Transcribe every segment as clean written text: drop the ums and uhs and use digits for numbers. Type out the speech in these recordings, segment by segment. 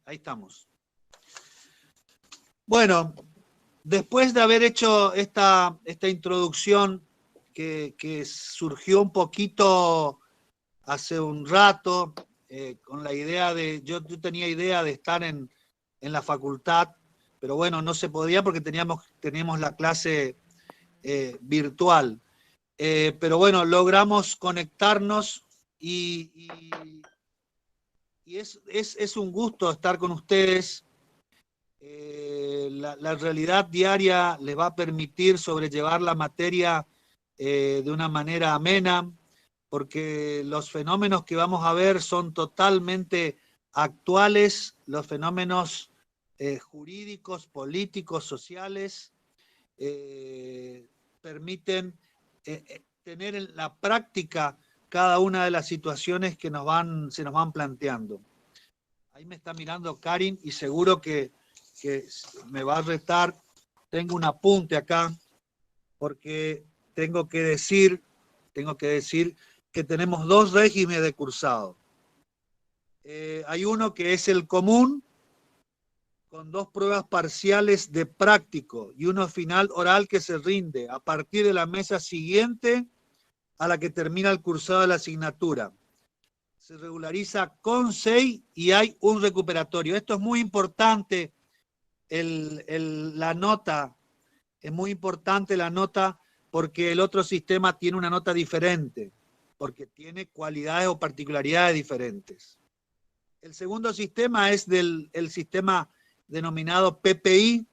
Ahí estamos. Bueno, después de haber hecho esta introducción que surgió un poquito hace un rato, con la idea de, yo tenía idea de estar en la facultad, pero bueno, no se podía porque teníamos la clase virtual. Pero bueno, logramos conectarnos y es un gusto estar con ustedes. La realidad diaria les va a permitir sobrellevar la materia de una manera amena, porque los fenómenos que vamos a ver son totalmente actuales, los fenómenos jurídicos, políticos, sociales, permiten tener en la práctica cada una de las situaciones que se nos van planteando. Ahí me está mirando Karin y seguro que me va a retar. Tengo un apunte acá porque tengo que decir que tenemos dos regímenes de cursado. Hay uno que es el común, con 2 pruebas parciales de práctico y uno final oral que se rinde a partir de la mesa siguiente a la que termina el cursado de la asignatura. Se regulariza con 6 y hay un recuperatorio. Esto es muy importante, la nota, es muy importante la nota porque el otro sistema tiene una nota diferente, porque tiene cualidades o particularidades diferentes. El segundo sistema es el sistema denominado PPI,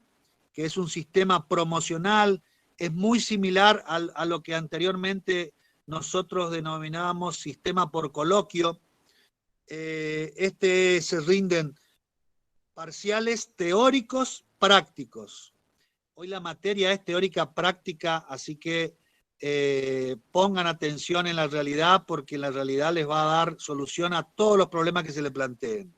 que es un sistema promocional, es muy similar a lo que anteriormente nosotros denominábamos sistema por coloquio. Se rinden parciales teóricos prácticos. Hoy la materia es teórica práctica, así que pongan atención en la realidad porque la realidad les va a dar solución a todos los problemas que se le planteen.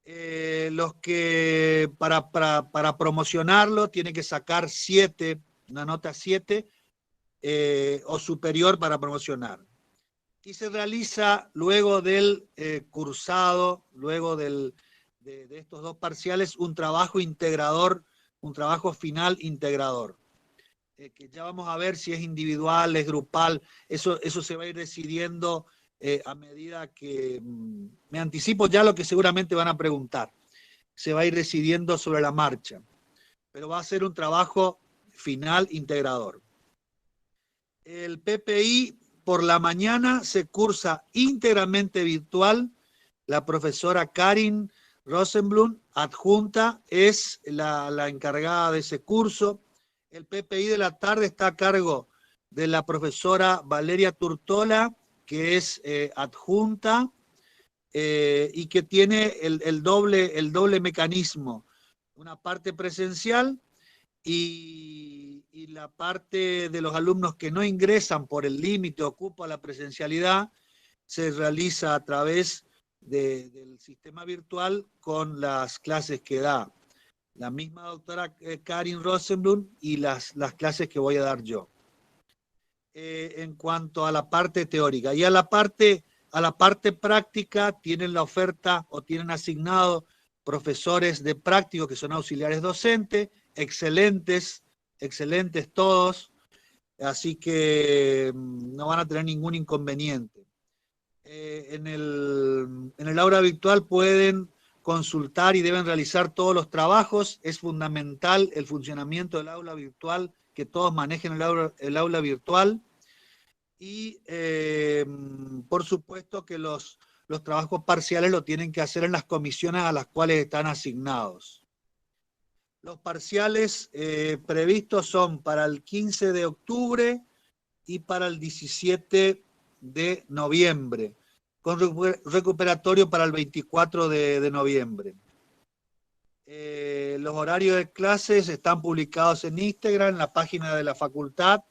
Los que para promocionarlo tienen que sacar 7, una nota 7 o superior para promocionar. Y se realiza luego del cursado, luego de estos 2 parciales, un trabajo integrador, un trabajo final integrador. Que ya vamos a ver si es individual, es grupal, eso se va a ir decidiendo a medida que me anticipo ya lo que seguramente van a preguntar. Se va a ir decidiendo sobre la marcha, pero va a ser un trabajo final integrador. El PPI por la mañana se cursa íntegramente virtual. La profesora Karin Rosenblum, adjunta, es la encargada de ese curso. El PPI de la tarde está a cargo de la profesora Valeria Turtola, que es adjunta y que tiene el doble mecanismo, una parte presencial y la parte de los alumnos que no ingresan por el límite o cupo a la presencialidad se realiza a través del sistema virtual con las clases que da la misma doctora Karin Rosenblum y las clases que voy a dar yo. En cuanto a la parte teórica. Y a la parte práctica tienen la oferta o tienen asignado profesores de práctico que son auxiliares docentes, excelentes todos, así que no van a tener ningún inconveniente. En el aula virtual pueden consultar y deben realizar todos los trabajos. Es fundamental el funcionamiento del aula virtual, que todos manejen el aula virtual. Y por supuesto que los trabajos parciales lo tienen que hacer en las comisiones a las cuales están asignados. Los parciales previstos son para el 15 de octubre y para el 17 de noviembre, con recuperatorio para el 24 de noviembre. Los horarios de clases están publicados en Instagram, en la página de la facultad,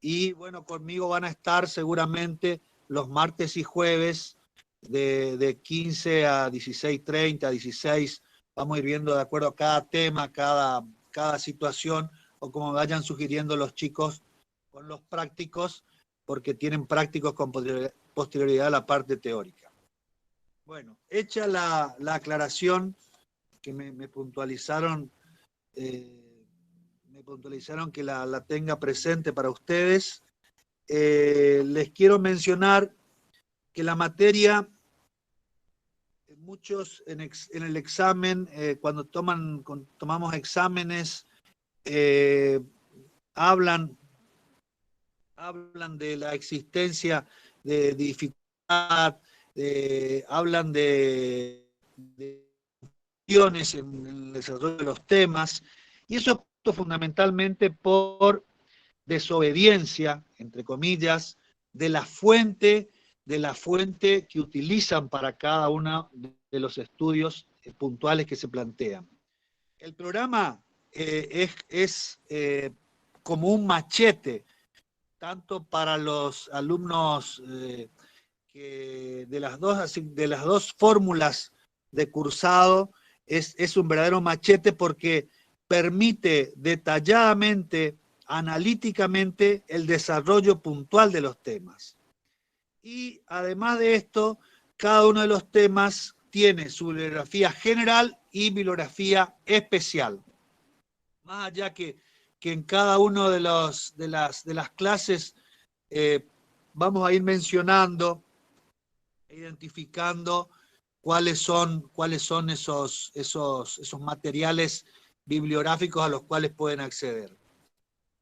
y bueno, conmigo van a estar seguramente los martes y jueves de 15 a 16:30, a 16. Vamos a ir viendo de acuerdo a cada tema, cada situación, o como vayan sugiriendo los chicos con los prácticos, porque tienen prácticos con posterioridad a la parte teórica. Bueno, hecha la aclaración que me puntualizaron, que la tenga presente para ustedes, les quiero mencionar que la materia, muchos en el examen, cuando tomamos exámenes, hablan de la existencia de dificultad, hablan de en el desarrollo de los temas, y eso es fundamentalmente por desobediencia, entre comillas, de la fuente que utilizan para cada uno de los estudios puntuales que se plantean. El programa es como un machete, tanto para los alumnos de las dos fórmulas de cursado, es un verdadero machete porque permite detalladamente, analíticamente, el desarrollo puntual de los temas. Y además de esto, cada uno de los temas tiene su bibliografía general y bibliografía especial. Más allá que en cada uno de las clases vamos a ir mencionando, identificando cuáles son esos materiales bibliográficos a los cuales pueden acceder.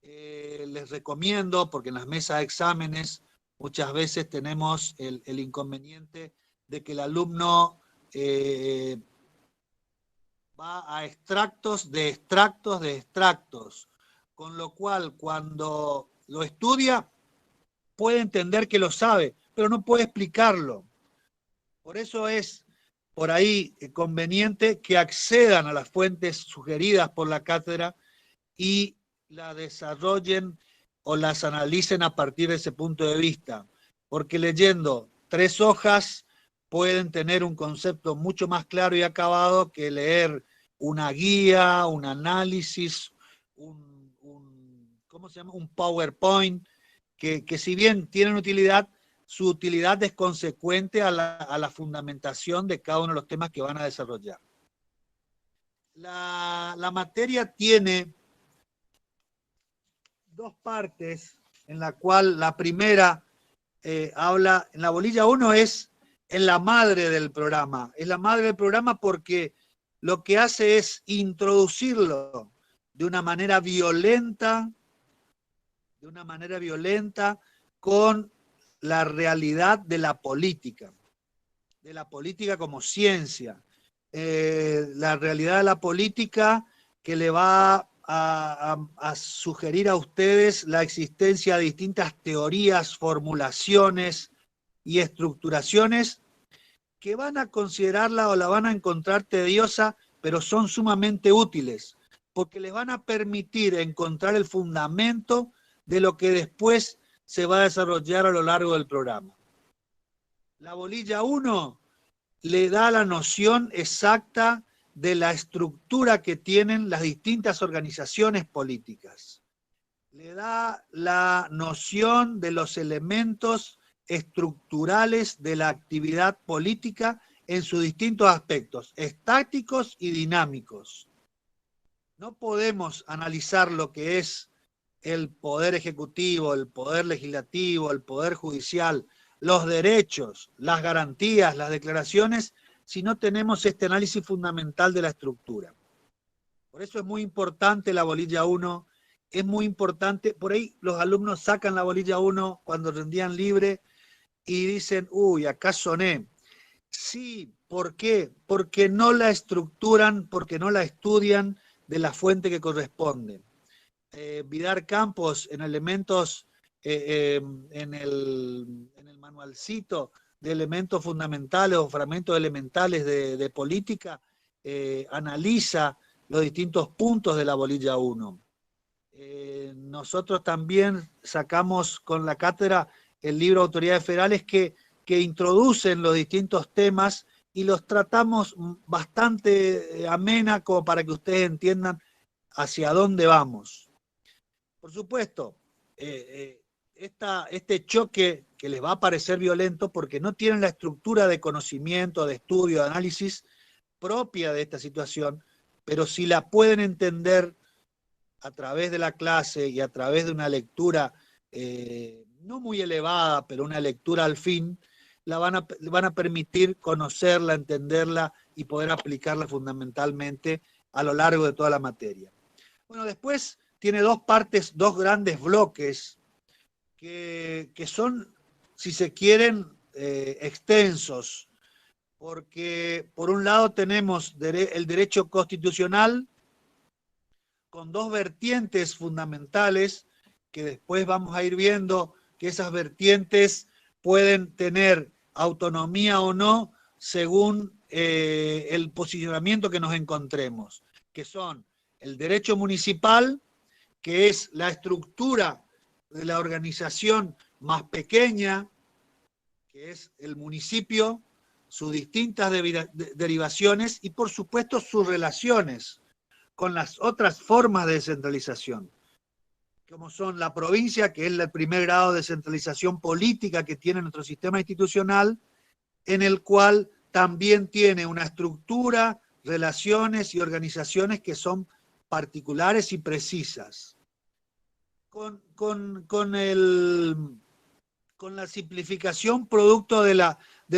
Les recomiendo, porque en las mesas de exámenes muchas veces tenemos el inconveniente de que el alumno va a extractos de extractos de extractos, con lo cual cuando lo estudia puede entender que lo sabe, pero no puede explicarlo. Por eso es por ahí conveniente que accedan a las fuentes sugeridas por la cátedra y las desarrollen o las analicen a partir de ese punto de vista, porque leyendo 3 hojas pueden tener un concepto mucho más claro y acabado que leer una guía, un análisis, ¿cómo se llama? Un PowerPoint, que si bien tienen utilidad, su utilidad es consecuente a la fundamentación de cada uno de los temas que van a desarrollar. La materia tiene 2 partes, en la cual la primera habla, en la bolilla 1 es la madre del programa. Es la madre del programa porque lo que hace es introducirlo de una manera violenta con la realidad de la política como ciencia, la realidad de la política que le va a sugerir a ustedes la existencia de distintas teorías, formulaciones y estructuraciones que van a considerarla o la van a encontrar tediosa, pero son sumamente útiles, porque les van a permitir encontrar el fundamento de lo que después se va a desarrollar a lo largo del programa. La bolilla 1 le da la noción exacta de la estructura que tienen las distintas organizaciones políticas. Le da la noción de los elementos estructurales de la actividad política en sus distintos aspectos, estáticos y dinámicos. No podemos analizar lo que es el poder ejecutivo, el poder legislativo, el poder judicial, los derechos, las garantías, las declaraciones, si no tenemos este análisis fundamental de la estructura. Por eso es muy importante la bolilla 1, es muy importante, por ahí los alumnos sacan la bolilla 1 cuando rendían libre y dicen, uy, acá soné. Sí, ¿por qué? Porque no la estructuran, porque no la estudian de la fuente que corresponde. Vidar Campos en elementos, en el manualcito de elementos fundamentales o fragmentos elementales de política, analiza los distintos puntos de la bolilla 1. Nosotros también sacamos con la cátedra el libro Autoridades Federales que introducen los distintos temas y los tratamos bastante amena como para que ustedes entiendan hacia dónde vamos. Por supuesto, este choque que les va a parecer violento porque no tienen la estructura de conocimiento, de estudio, de análisis propia de esta situación, pero si la pueden entender a través de la clase y a través de una lectura no muy elevada, pero una lectura al fin, van a permitir conocerla, entenderla y poder aplicarla fundamentalmente a lo largo de toda la materia. Bueno, después tiene dos partes, dos grandes bloques que son, si se quieren, extensos, porque por un lado tenemos el derecho constitucional con dos vertientes fundamentales que después vamos a ir viendo que esas vertientes pueden tener autonomía o no según el posicionamiento que nos encontremos, que son el derecho municipal, que es la estructura de la organización más pequeña, que es el municipio, sus distintas derivaciones y por supuesto sus relaciones con las otras formas de descentralización, como son la provincia, que es el primer grado de descentralización política que tiene nuestro sistema institucional, en el cual también tiene una estructura, relaciones y organizaciones que son particulares y precisas. Con la simplificación producto de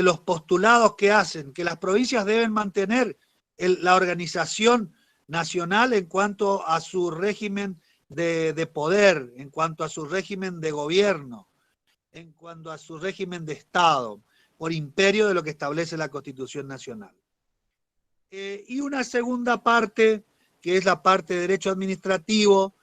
los postulados que hacen, que las provincias deben mantener la organización nacional en cuanto a su régimen de poder, en cuanto a su régimen de gobierno, en cuanto a su régimen de Estado, por imperio de lo que establece la Constitución Nacional. Y una segunda parte, que es la parte de derecho administrativo,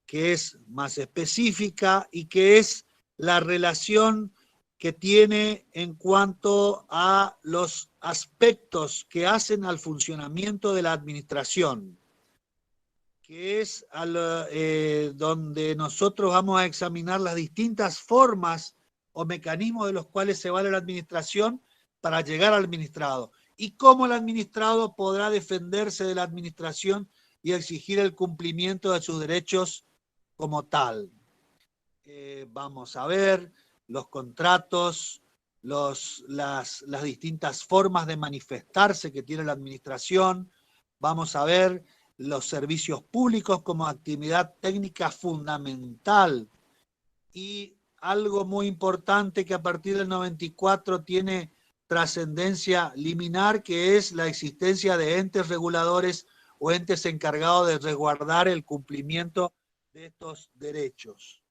que es más específica y que es la relación que tiene en cuanto a los aspectos que hacen al funcionamiento de la administración, que es donde nosotros vamos a examinar las distintas formas o mecanismos de los cuales se vale la administración para llegar al administrado y cómo el administrado podrá defenderse de la administración y exigir el cumplimiento de sus derechos como tal. Vamos a ver los contratos, las distintas formas de manifestarse que tiene la administración, vamos a ver los servicios públicos como actividad técnica fundamental y algo muy importante que a partir del 94 tiene trascendencia liminar, que es la existencia de entes reguladores o entes encargados de resguardar el cumplimiento de estos derechos.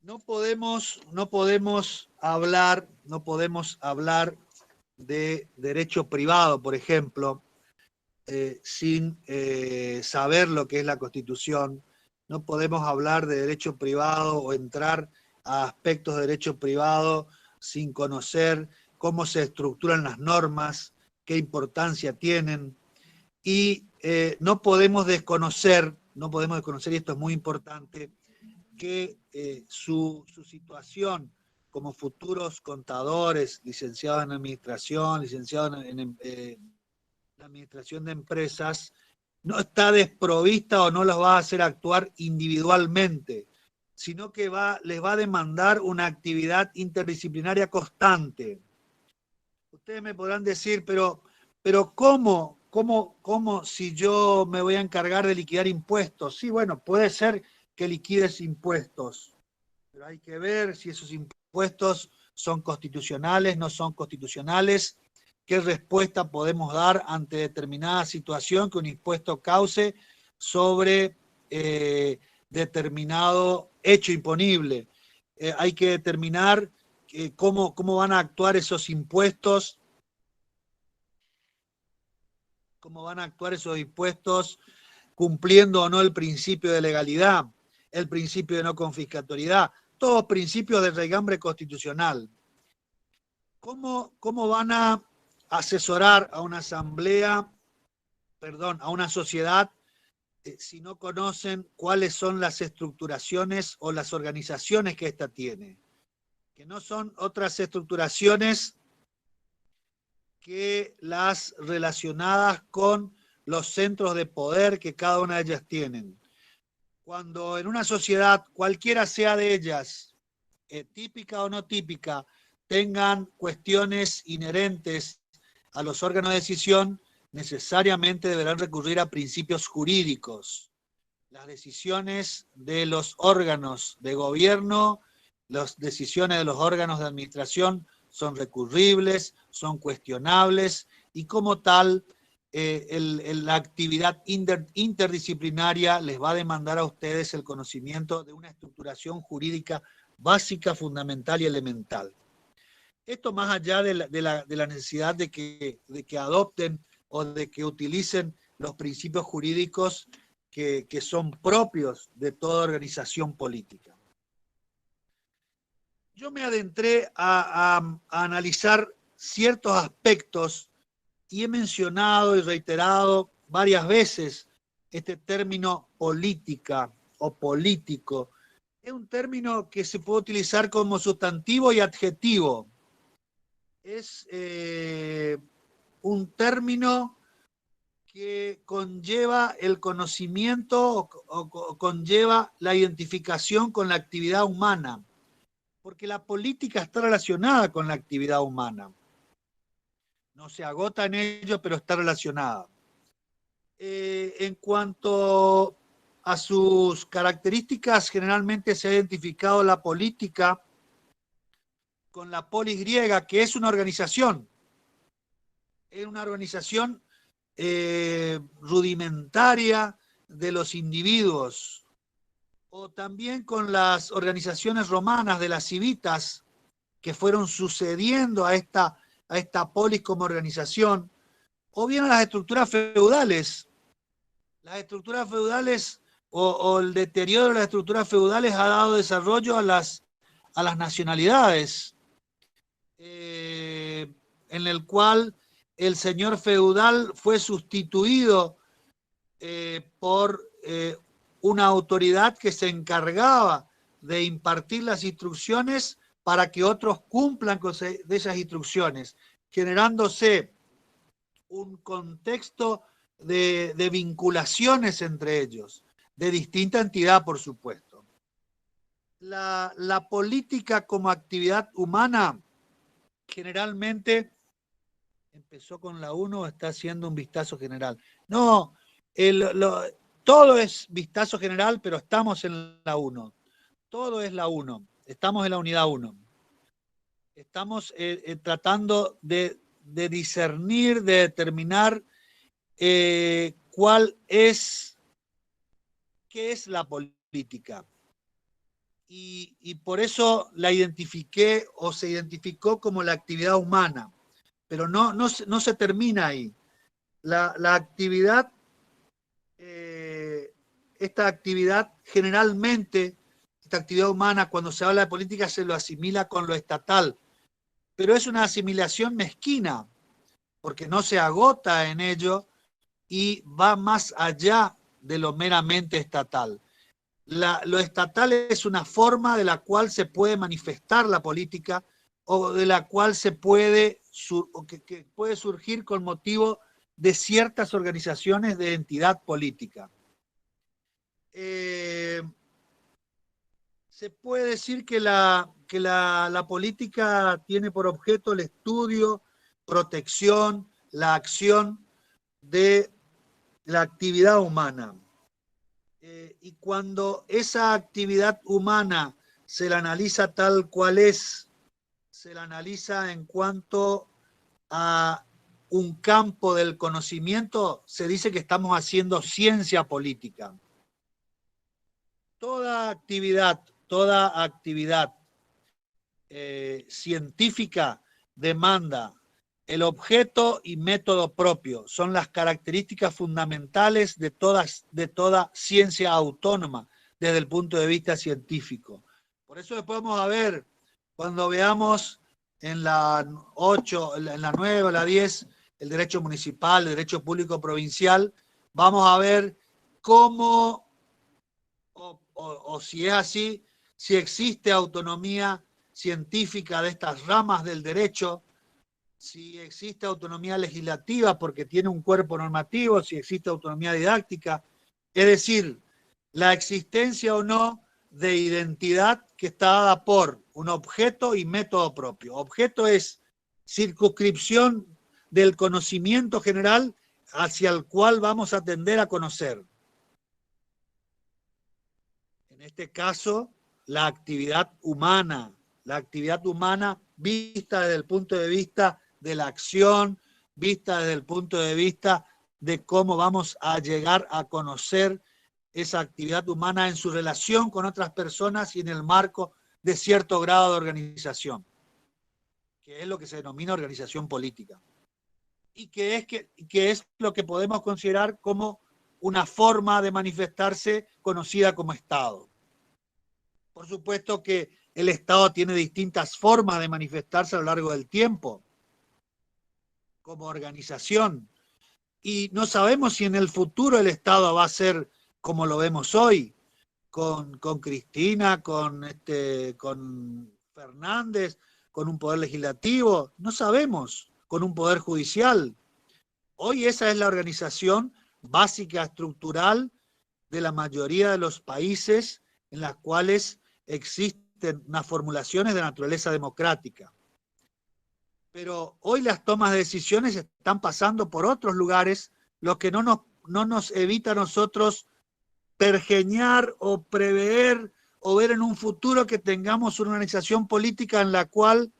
No podemos hablar de derecho privado, por ejemplo, sin saber lo que es la Constitución. No podemos hablar de derecho privado o entrar a aspectos de derecho privado sin conocer cómo se estructuran las normas, qué importancia tienen. Y no podemos desconocer, y esto es muy importante, que su situación como futuros contadores, licenciados en administración, licenciados en administración de empresas, no está desprovista o no los va a hacer actuar individualmente, sino que les va a demandar una actividad interdisciplinaria constante. Ustedes me podrán decir, pero ¿cómo si yo me voy a encargar de liquidar impuestos? Sí, bueno, puede ser que liquides impuestos, pero hay que ver si esos impuestos son constitucionales, no son constitucionales, qué respuesta podemos dar ante determinada situación que un impuesto cause sobre determinado hecho imponible. Hay que determinar cómo van a actuar esos impuestos, cumpliendo o no el principio de legalidad, el principio de no confiscatoriedad, todos principios de raigambre constitucional. ¿Cómo van a asesorar a una asamblea, a una sociedad, si no conocen cuáles son las estructuraciones o las organizaciones que ésta tiene? Que no son otras estructuraciones que las relacionadas con los centros de poder que cada una de ellas tienen. Cuando en una sociedad, cualquiera sea de ellas, típica o no típica, tengan cuestiones inherentes a los órganos de decisión, necesariamente deberán recurrir a principios jurídicos. Las decisiones de los órganos de gobierno, las decisiones de los órganos de administración son recurribles, son cuestionables y como tal la actividad interdisciplinaria les va a demandar a ustedes el conocimiento de una estructuración jurídica básica, fundamental y elemental. Esto más allá de la necesidad de que adopten o de que utilicen los principios jurídicos que son propios de toda organización política. Yo me adentré a analizar ciertos aspectos y he mencionado y reiterado varias veces este término política o político. Es un término que se puede utilizar como sustantivo y adjetivo. Es un término que conlleva el conocimiento o conlleva la identificación con la actividad humana, porque la política está relacionada con la actividad humana. No se agota en ello, pero está relacionada. En cuanto a sus características, generalmente se ha identificado la política con la polis griega, que es una organización. Es una organización rudimentaria de los individuos, o también con las organizaciones romanas de las civitas que fueron sucediendo a esta polis como organización, o bien a las estructuras feudales. Las estructuras feudales o el deterioro de las estructuras feudales ha dado desarrollo a las nacionalidades, en el cual el señor feudal fue sustituido por una autoridad que se encargaba de impartir las instrucciones para que otros cumplan con de esas instrucciones, generándose un contexto de vinculaciones entre ellos, de distinta entidad, por supuesto. La política como actividad humana generalmente empezó con la 1 o está haciendo un vistazo general. No, todo es vistazo general, pero estamos en la 1. Todo es la 1. Estamos en la unidad 1. Estamos tratando de discernir, de determinar qué es la política. Y por eso la identifiqué o se identificó como la actividad humana. Pero no se termina ahí. La actividad, esta actividad generalmente, esta actividad humana, cuando se habla de política se lo asimila con lo estatal, pero es una asimilación mezquina, porque no se agota en ello y va más allá de lo meramente estatal. Lo estatal es una forma de la cual se puede manifestar la política o de la cual se puede, que puede surgir con motivo de ciertas organizaciones de entidad política. Se puede decir que la política tiene por objeto el estudio, protección, la acción de la actividad humana. Y cuando esa actividad humana se la analiza tal cual es, se la analiza en cuanto a un campo del conocimiento, se dice que estamos haciendo ciencia política. Toda actividad científica demanda el objeto y método propio. Son las características fundamentales de toda ciencia autónoma desde el punto de vista científico. Por eso después vamos a ver, cuando veamos en la 8, en la 9 o la 10, el derecho municipal, el derecho público provincial, vamos a ver cómo, o si es así, si existe autonomía científica de estas ramas del derecho, si existe autonomía legislativa porque tiene un cuerpo normativo, si existe autonomía didáctica, es decir, la existencia o no de identidad que está dada por un objeto y método propio. Objeto es circunscripción del conocimiento general hacia el cual vamos a tender a conocer. En este caso, la actividad humana vista desde el punto de vista de la acción, vista desde el punto de vista de cómo vamos a llegar a conocer esa actividad humana en su relación con otras personas y en el marco de cierto grado de organización, que es lo que se denomina organización política, y que es lo que podemos considerar como una forma de manifestarse conocida como Estado. Por supuesto que el Estado tiene distintas formas de manifestarse a lo largo del tiempo, como organización, y no sabemos si en el futuro el Estado va a ser como lo vemos hoy, con Cristina, con Fernández, con un poder legislativo, no sabemos, con un poder judicial. Hoy esa es la organización básica, estructural de la mayoría de los países en las cuales existen unas formulaciones de naturaleza democrática. Pero hoy las tomas de decisiones están pasando por otros lugares, lo que no nos evita a nosotros pergeñar o prever o ver en un futuro que tengamos una organización política en la cual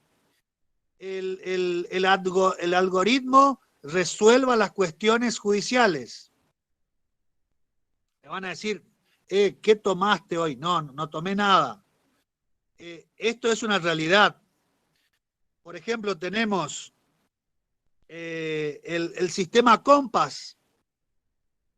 el algoritmo resuelva las cuestiones judiciales. Me van a decir, ¿qué tomaste hoy? No tomé nada. Esto es una realidad. Por ejemplo, tenemos el sistema Compass,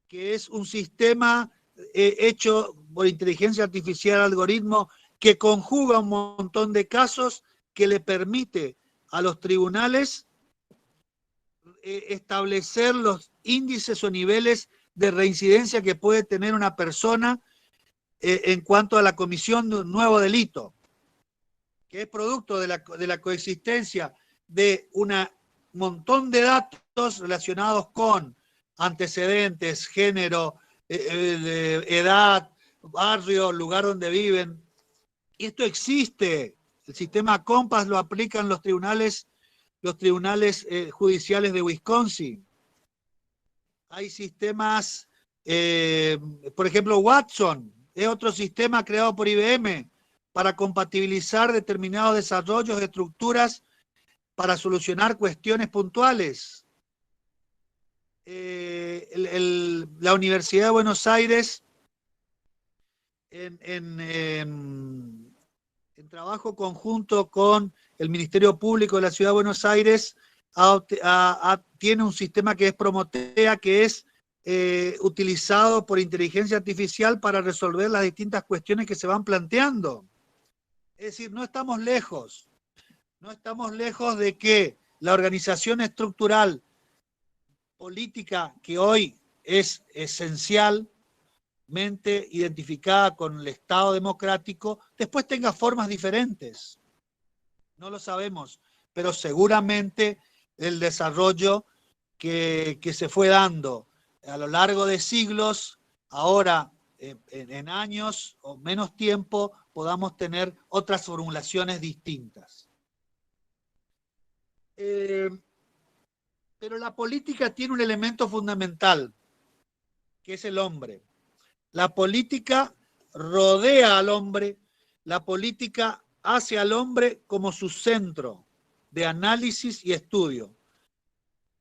que es un sistema hecho por inteligencia artificial, algoritmo, que conjuga un montón de casos que le permite a los tribunales establecer los índices o niveles de reincidencia que puede tener una persona en cuanto a la comisión de un nuevo delito, que es producto de la coexistencia de un montón de datos relacionados con antecedentes, género, edad, barrio, lugar donde viven. Y esto existe. El sistema Compass lo aplican los tribunales judiciales de Wisconsin. Hay sistemas, por ejemplo, Watson es otro sistema creado por IBM para compatibilizar determinados desarrollos de estructuras para solucionar cuestiones puntuales. La Universidad de Buenos Aires, en trabajo conjunto con el Ministerio Público de la Ciudad de Buenos Aires, tiene un sistema que es Promotea, que es utilizado por inteligencia artificial para resolver las distintas cuestiones que se van planteando. Es decir, no estamos lejos de que la organización estructural política que hoy es esencialmente identificada con el Estado democrático, después tenga formas diferentes. No lo sabemos, pero seguramente el desarrollo que se fue dando a lo largo de siglos, ahora en años o menos tiempo, podamos tener otras formulaciones distintas. Pero la política tiene un elemento fundamental, que es el hombre. La política rodea al hombre, la política hace al hombre como su centro de análisis y estudio.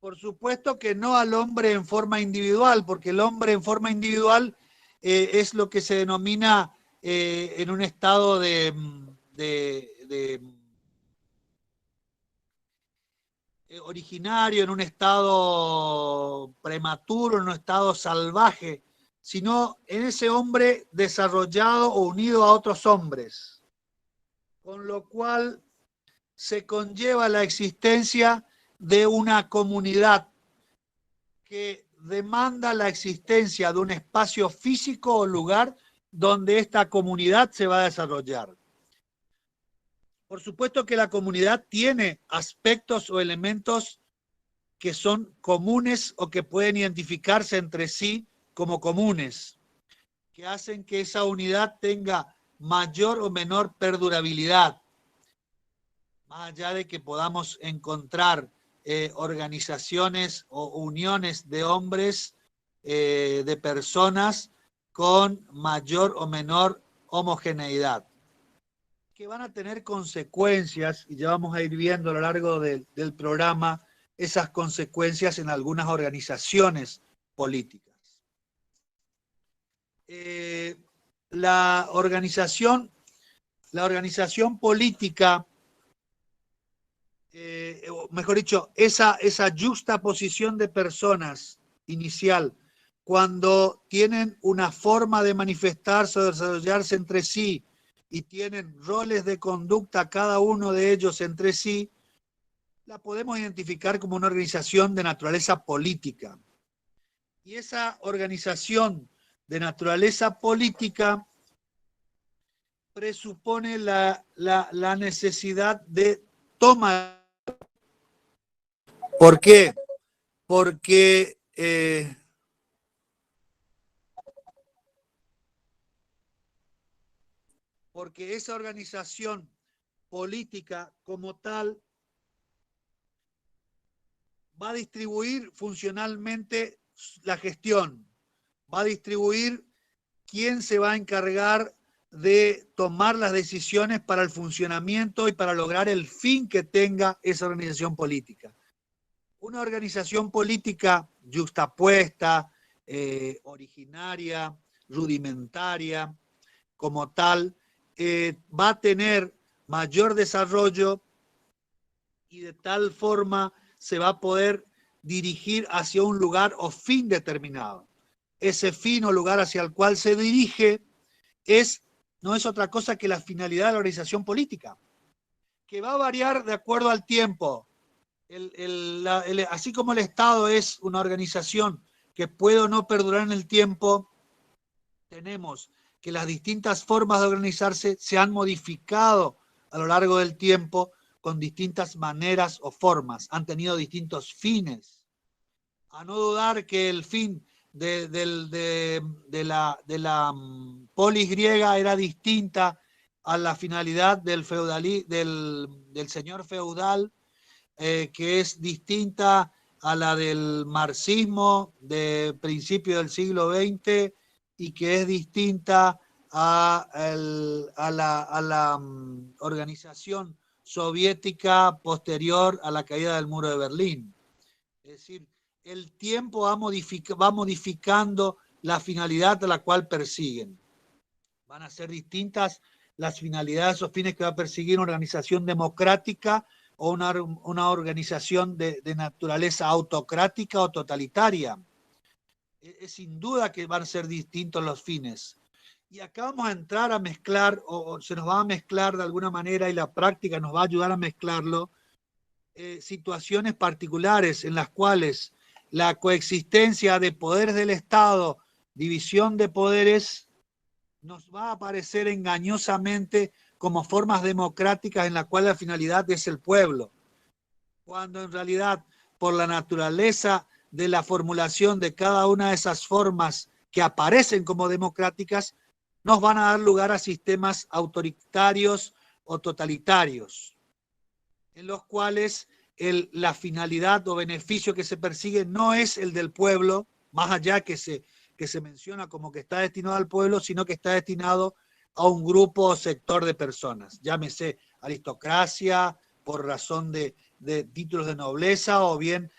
Por supuesto que no al hombre en forma individual, porque el hombre en forma individual es lo que se denomina en un estado originario, en un estado prematuro, en un estado salvaje, sino en ese hombre desarrollado o unido a otros hombres, con lo cual se conlleva la existencia de una comunidad que demanda la existencia de un espacio físico o lugar donde esta comunidad se va a desarrollar. Por supuesto que la comunidad tiene aspectos o elementos que son comunes o que pueden identificarse entre sí como comunes, que hacen que esa unidad tenga mayor o menor perdurabilidad, más allá de que podamos encontrar organizaciones o uniones de hombres, de personas con mayor o menor homogeneidad, que van a tener consecuencias, y ya vamos a ir viendo a lo largo del programa esas consecuencias en algunas organizaciones políticas. La organización política, mejor dicho, esa yuxtaposición de personas inicial, cuando tienen una forma de manifestarse o desarrollarse entre sí y tienen roles de conducta cada uno de ellos entre sí, la podemos identificar como una organización de naturaleza política. Y esa organización de naturaleza política presupone la necesidad de toma. ¿Por qué? Porque esa organización política como tal va a distribuir funcionalmente la gestión, va a distribuir quién se va a encargar de tomar las decisiones para el funcionamiento y para lograr el fin que tenga esa organización política. Una organización política yuxtapuesta, originaria, rudimentaria, como tal, va a tener mayor desarrollo y de tal forma se va a poder dirigir hacia un lugar o fin determinado. Ese fin o lugar hacia el cual se dirige no es otra cosa que la finalidad de la organización política, que va a variar de acuerdo al tiempo. Así como el Estado es una organización que puede o no perdurar en el tiempo, tenemos que las distintas formas de organizarse se han modificado a lo largo del tiempo con distintas maneras o formas, han tenido distintos fines. A no dudar que el fin de la polis griega era distinta a la finalidad del señor feudal, que es distinta a la del marxismo de principio del siglo XX y que es distinta a la organización soviética posterior a la caída del muro de Berlín. Es decir, el tiempo va modificando la finalidad a la cual persiguen. Van a ser distintas las finalidades o fines que va a perseguir una organización democrática o una organización de naturaleza autocrática o totalitaria. Es sin duda que van a ser distintos los fines. Y acá vamos a entrar a mezclar, o se nos va a mezclar de alguna manera, y la práctica nos va a ayudar a mezclarlo, situaciones particulares en las cuales la coexistencia de poderes del Estado, división de poderes, nos va a aparecer engañosamente como formas democráticas en las cuales la finalidad es el pueblo, cuando en realidad, por la naturaleza de la formulación de cada una de esas formas que aparecen como democráticas, nos van a dar lugar a sistemas autoritarios o totalitarios, en los cuales la finalidad o beneficio que se persigue no es el del pueblo, más allá que se menciona como que está destinado al pueblo, sino que está destinado a un grupo o sector de personas, llámese aristocracia por razón de títulos de nobleza o bien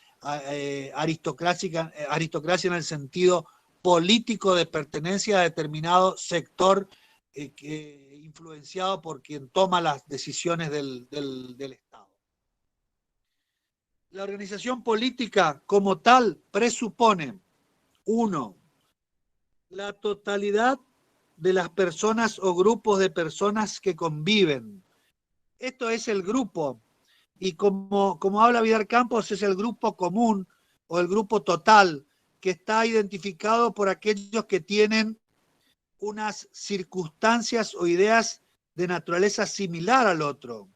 aristocracia en el sentido político de pertenencia a determinado sector influenciado por quien toma las decisiones del Estado. La organización política como tal presupone, uno, la totalidad de las personas o grupos de personas que conviven. Esto es el grupo, y como habla Vidal Campos, es el grupo común o el grupo total, que está identificado por aquellos que tienen unas circunstancias o ideas de naturaleza similar al otro.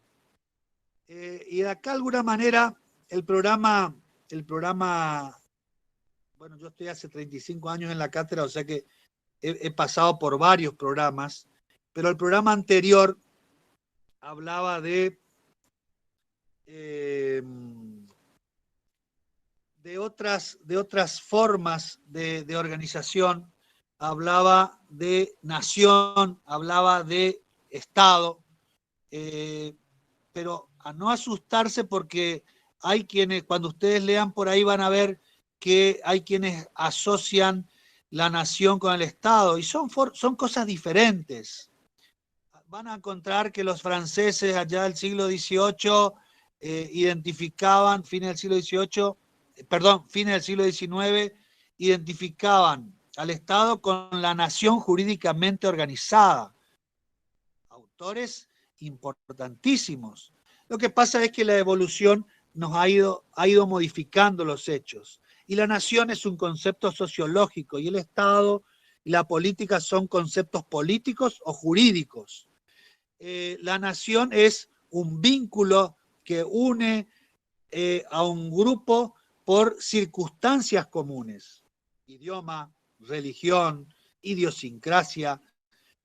Y de acá, de alguna manera, el programa, bueno, yo estoy hace 35 años en la cátedra, o sea que he pasado por varios programas, pero el programa anterior hablaba de otras formas de organización, hablaba de nación, hablaba de Estado, pero a no asustarse porque hay quienes, cuando ustedes lean por ahí van a ver que hay quienes asocian la nación con el Estado y son cosas diferentes. Van a encontrar que los franceses allá del siglo XVIII identificaban, fines del siglo XVIII, fines del siglo XIX, identificaban al Estado con la nación jurídicamente organizada. Autores importantísimos. Lo que pasa es que la evolución nos ha ido modificando los hechos. Y la nación es un concepto sociológico y el Estado y la política son conceptos políticos o jurídicos. La nación es un vínculo que une a un grupo por circunstancias comunes. Idioma, religión, idiosincrasia,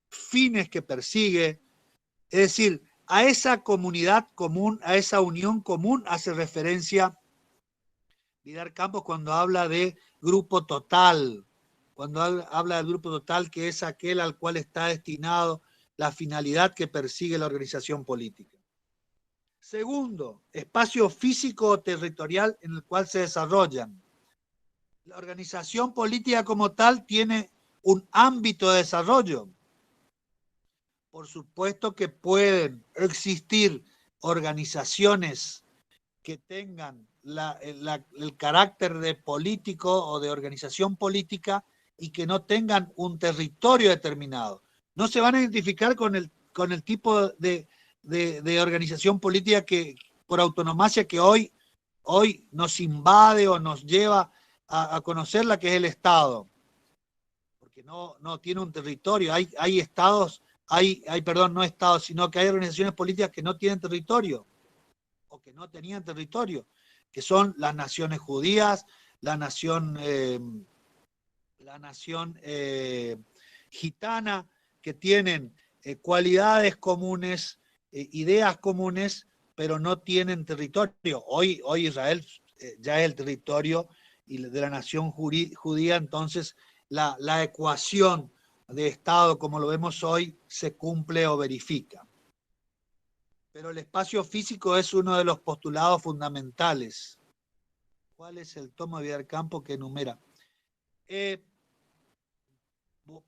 fines que persigue. Es decir, a esa comunidad común, a esa unión común hace referencia Vidal Campos cuando habla de grupo total, cuando habla del grupo total que es aquel al cual está destinado la finalidad que persigue la organización política. Segundo, espacio físico o territorial en el cual se desarrollan. La organización política como tal tiene un ámbito de desarrollo. Por supuesto que pueden existir organizaciones que tengan el carácter de político o de organización política y que no tengan un territorio determinado. No se van a identificar con el tipo de organización política que por autonomacia que hoy nos invade o nos lleva a conocer la que es el Estado, porque no tiene un territorio. Hay estados, no estados, sino que hay organizaciones políticas que no tienen territorio o que no tenían territorio, que son las naciones judías, la nación gitana, que tienen cualidades comunes, ideas comunes, pero no tienen territorio. Hoy Israel ya es el territorio de la nación judía, entonces la ecuación de Estado, como lo vemos hoy, se cumple o verifica. Pero el espacio físico es uno de los postulados fundamentales. ¿Cuál es el tomo de Vidal Campos que enumera?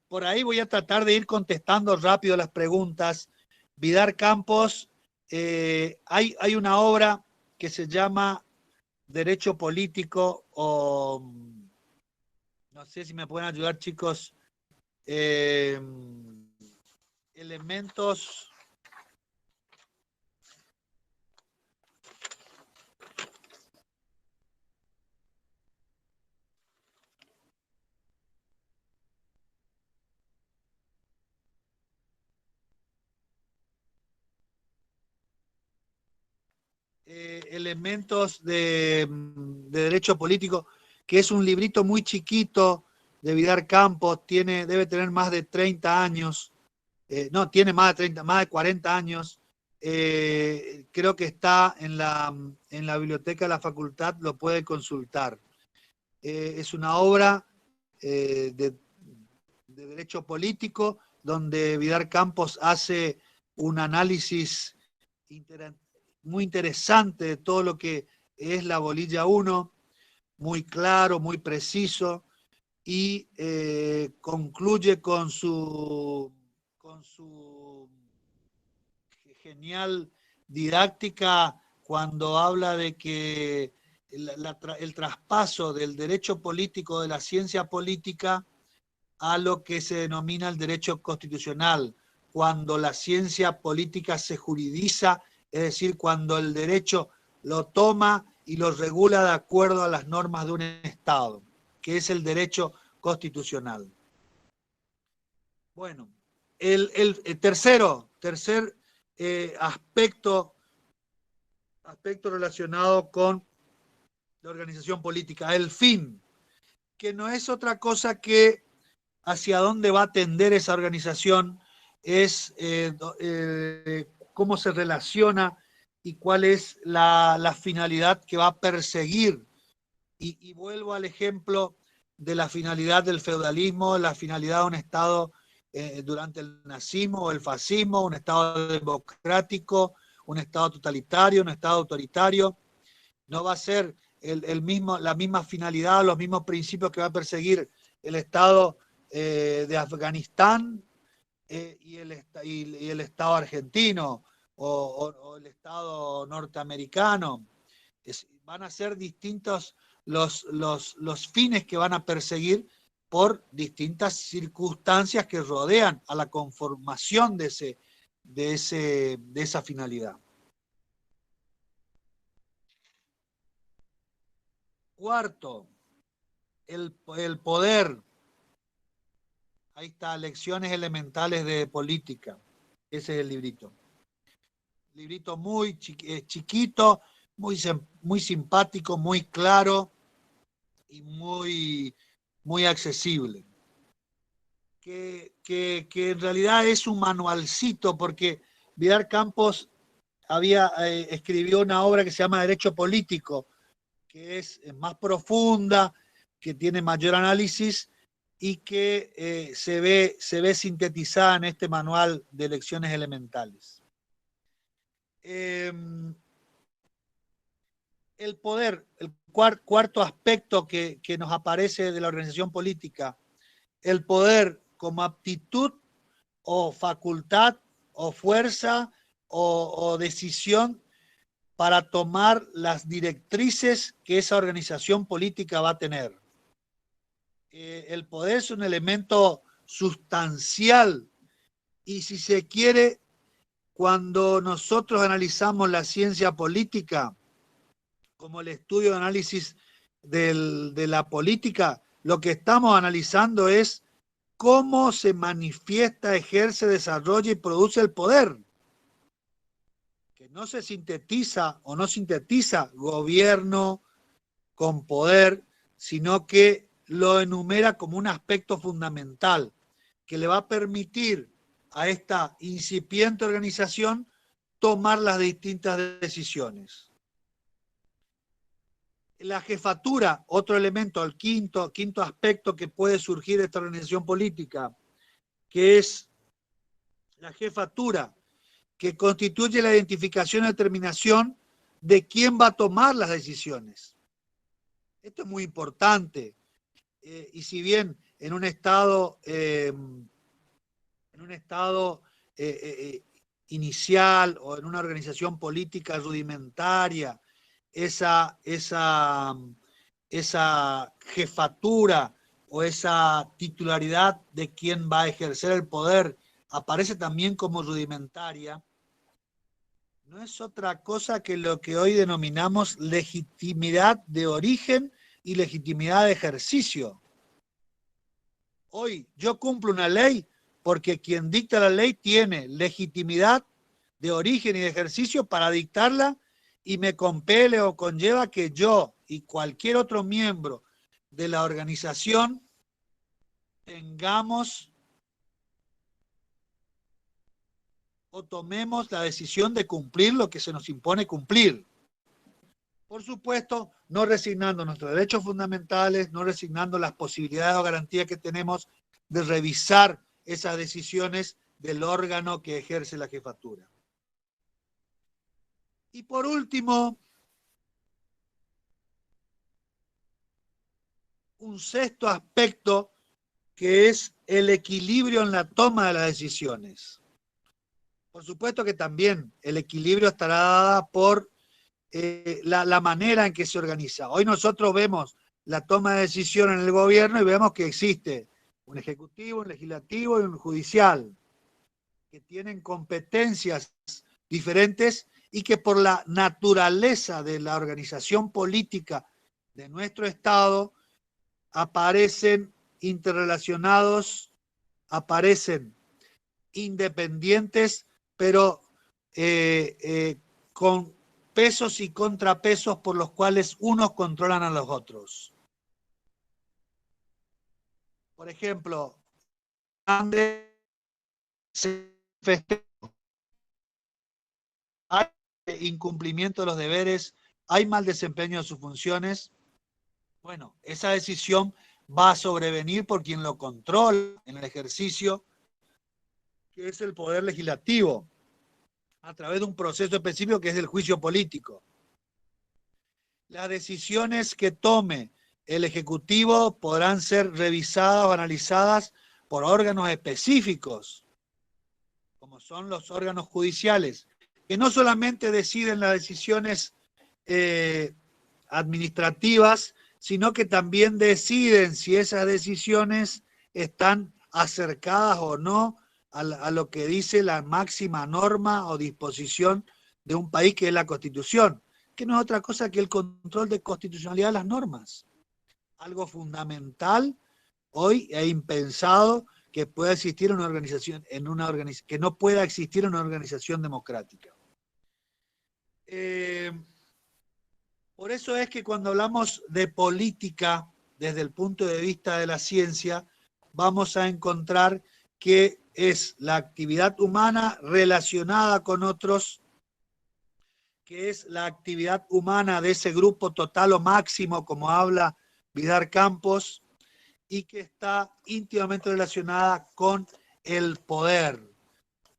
Por ahí voy a tratar de ir contestando rápido las preguntas. Vidal Campos, hay una obra que se llama Derecho Político, o no sé si me pueden ayudar, chicos, elementos. Elementos de derecho político, que es un librito muy chiquito de Vidal Campos, debe tener más de 30 años, no, tiene más de 40 años, creo que está en la biblioteca de la facultad, lo puede consultar. Es una obra de derecho político donde Vidal Campos hace un análisis muy interesante de todo lo que es la bolilla 1, muy claro, muy preciso, y concluye con su genial didáctica cuando habla de que el traspaso del derecho político, de la ciencia política, a lo que se denomina el derecho constitucional, cuando la ciencia política se juridiza, es decir, cuando el derecho lo toma y lo regula de acuerdo a las normas de un Estado, que es el derecho constitucional. Bueno, el tercer aspecto aspecto relacionado con la organización política, el fin, que no es otra cosa que hacia dónde va a tender esa organización, es cómo se relaciona y cuál es la finalidad que va a perseguir. Y vuelvo al ejemplo de la finalidad del feudalismo, la finalidad de un Estado durante el nazismo o el fascismo, un Estado democrático, un Estado totalitario, un Estado autoritario. No va a ser la misma finalidad, los mismos principios que va a perseguir el Estado de Afganistán y el Estado argentino o el Estado norteamericano. Van a ser distintos los fines que van a perseguir por distintas circunstancias que rodean a la conformación de esa finalidad. Cuarto, el poder. Ahí está, Lecciones Elementales de Política. Ese es el librito. Librito muy chiquito, muy simpático, muy claro y muy accesible. Que en realidad es un manualcito, porque Vidal Campos escribió una obra que se llama Derecho Político, que es más profunda, que tiene mayor análisis y que se ve sintetizada en este manual de lecciones elementales. El poder, el cuarto aspecto que nos aparece de la organización política, el poder como aptitud o facultad o fuerza o decisión para tomar las directrices que esa organización política va a tener. El poder es un elemento sustancial y, si se quiere, cuando nosotros analizamos la ciencia política como el estudio de análisis de la política, lo que estamos analizando es cómo se manifiesta, ejerce, desarrolla y produce el poder, que no se sintetiza o no sintetiza gobierno con poder, sino que lo enumera como un aspecto fundamental que le va a permitir a esta incipiente organización tomar las distintas decisiones. La jefatura, otro elemento, el quinto aspecto que puede surgir de esta organización política, que es la jefatura, que constituye la identificación y determinación de quién va a tomar las decisiones. Esto es muy importante. Y si bien en un estado inicial o en una organización política rudimentaria, esa jefatura o esa titularidad de quien va a ejercer el poder aparece también como rudimentaria, no es otra cosa que lo que hoy denominamos legitimidad de origen y legitimidad de ejercicio. Hoy yo cumplo una ley porque quien dicta la ley tiene legitimidad de origen y de ejercicio para dictarla, y me compele o conlleva que yo y cualquier otro miembro de la organización tengamos o tomemos la decisión de cumplir lo que se nos impone cumplir. Por supuesto, no resignando nuestros derechos fundamentales, no resignando las posibilidades o garantías que tenemos de revisar esas decisiones del órgano que ejerce la jefatura. Y por último, un sexto aspecto, que es el equilibrio en la toma de las decisiones. Por supuesto que también el equilibrio estará dada por la manera en que se organiza. Hoy nosotros vemos la toma de decisión en el gobierno y vemos que existe un ejecutivo, un legislativo y un judicial, que tienen competencias diferentes y que por la naturaleza de la organización política de nuestro Estado aparecen interrelacionados, aparecen independientes, pero con pesos y contrapesos por los cuales unos controlan a los otros. Por ejemplo, hay incumplimiento de los deberes, hay mal desempeño de sus funciones. Bueno, esa decisión va a sobrevenir por quien lo controla en el ejercicio, que es el poder legislativo, a través de un proceso específico que es el juicio político. Las decisiones que tome el Ejecutivo podrán ser revisadas o analizadas por órganos específicos, como son los órganos judiciales, que no solamente deciden las decisiones administrativas, sino que también deciden si esas decisiones están acercadas o no a lo que dice la máxima norma o disposición de un país, que es la Constitución, que no es otra cosa que el control de constitucionalidad de las normas. Algo fundamental hoy e impensado que pueda existir una organización, que no pueda existir una organización democrática. Por eso es que cuando hablamos de política desde el punto de vista de la ciencia, vamos a encontrar que es la actividad humana relacionada con otros, que es la actividad humana de ese grupo total o máximo, como habla Vidar Campos, y que está íntimamente relacionada con el poder.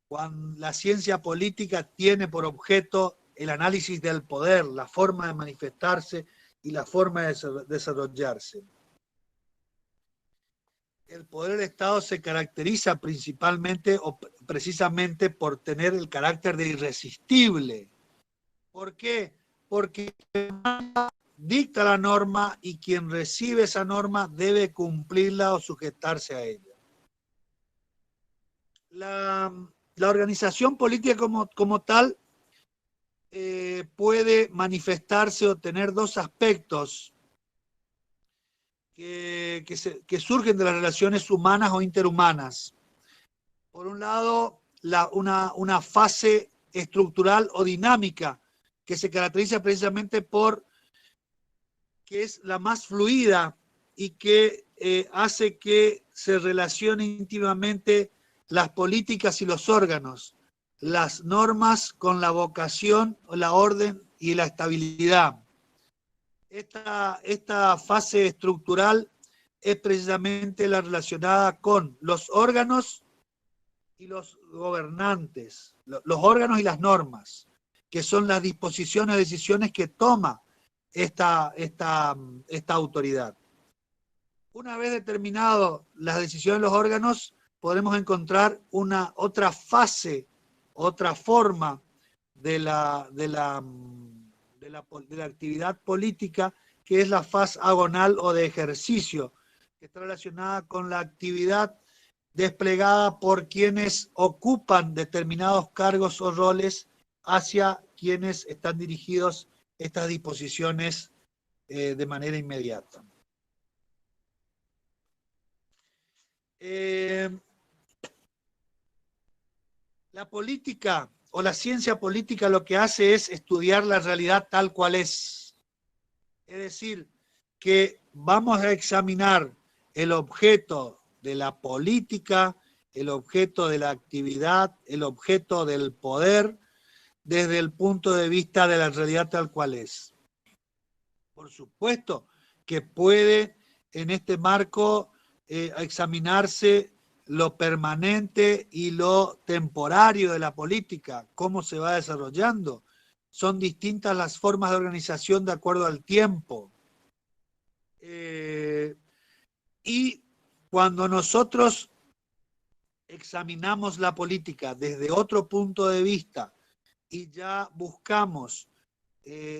Cuando la ciencia política tiene por objeto el análisis del poder, la forma de manifestarse y la forma de desarrollarse. El poder del Estado se caracteriza principalmente o precisamente por tener el carácter de irresistible. ¿Por qué? Porque dicta la norma y quien recibe esa norma debe cumplirla o sujetarse a ella. La organización política como tal puede manifestarse o tener dos aspectos que surgen de las relaciones humanas o interhumanas. Por un lado, una fase estructural o dinámica que se caracteriza precisamente por que es la más fluida y que hace que se relacionen íntimamente las políticas y los órganos, las normas con la vocación, la orden y la estabilidad. Esta fase estructural es precisamente la relacionada con los órganos y los gobernantes, los órganos y las normas, que son las disposiciones, decisiones que toma esta autoridad. Una vez determinado las decisiones de los órganos, podremos encontrar otra fase, otra forma de la actividad política, que es la fase agonal o de ejercicio, que está relacionada con la actividad desplegada por quienes ocupan determinados cargos o roles hacia quienes están dirigidos estas disposiciones de manera inmediata. La política o la ciencia política lo que hace es estudiar la realidad tal cual es. Es decir, que vamos a examinar el objeto de la política, el objeto de la actividad, el objeto del poder, desde el punto de vista de la realidad tal cual es. Por supuesto que puede en este marco examinarse lo permanente y lo temporario de la política, cómo se va desarrollando. Son distintas las formas de organización de acuerdo al tiempo. Y cuando nosotros examinamos la política desde otro punto de vista y ya buscamos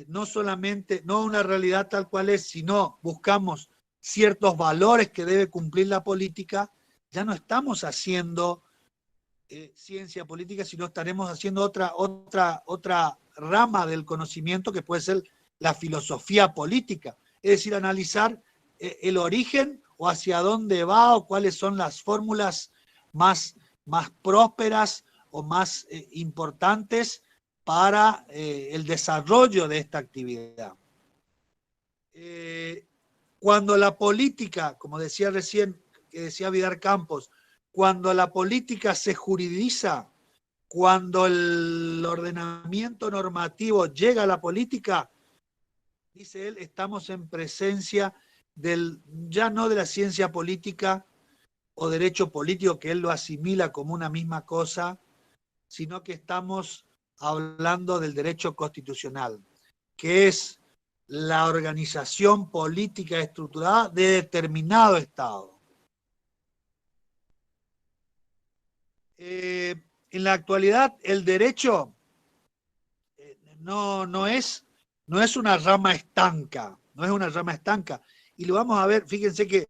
no solamente, no una realidad tal cual es, sino buscamos ciertos valores que debe cumplir la política, ya no estamos haciendo ciencia política, sino estaremos haciendo otra rama del conocimiento que puede ser la filosofía política, es decir, analizar el origen o hacia dónde va o cuáles son las fórmulas más prósperas o más importantes para el desarrollo de esta actividad. Cuando la política, como decía recién, que decía Vidal Campos, cuando la política se juridiza, cuando el ordenamiento normativo llega a la política, dice él, estamos en presencia ya no de la ciencia política o derecho político, que él lo asimila como una misma cosa, sino que estamos hablando del derecho constitucional, que es la organización política estructurada de determinado Estado. En la actualidad, el derecho no es una rama estanca, no es una rama estanca. Y lo vamos a ver, fíjense que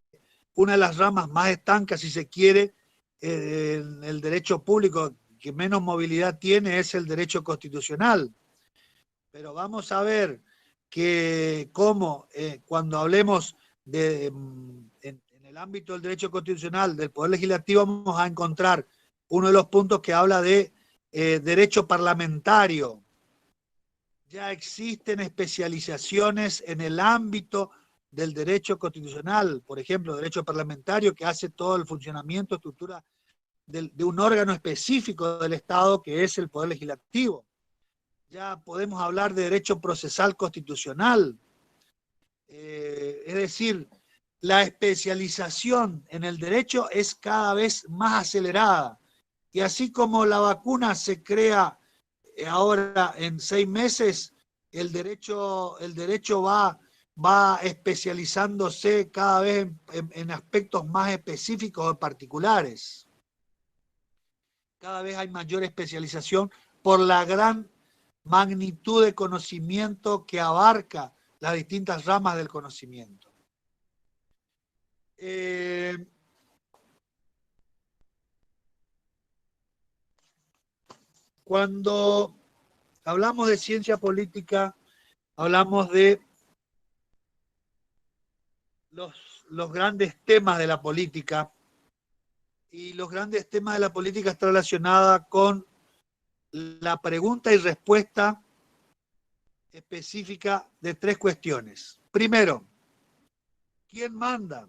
una de las ramas más estancas, si se quiere, en el derecho público que menos movilidad tiene es el derecho constitucional. Pero vamos a ver que cómo cuando hablemos en el ámbito del derecho constitucional, del Poder Legislativo, vamos a encontrar uno de los puntos que habla de derecho parlamentario. Ya existen especializaciones en el ámbito del derecho constitucional, por ejemplo, derecho parlamentario, que hace todo el funcionamiento, estructura de un órgano específico del Estado, que es el Poder Legislativo. Ya podemos hablar de derecho procesal constitucional. Es decir, la especialización en el derecho es cada vez más acelerada. Y así como la vacuna se crea ahora en 6 meses, el derecho va especializándose cada vez en aspectos más específicos o particulares. Cada vez hay mayor especialización por la gran magnitud de conocimiento que abarca las distintas ramas del conocimiento. Cuando hablamos de ciencia política, hablamos de los grandes temas de la política, y los grandes temas de la política están relacionados con la pregunta y respuesta específica de 3 cuestiones. Primero, ¿quién manda?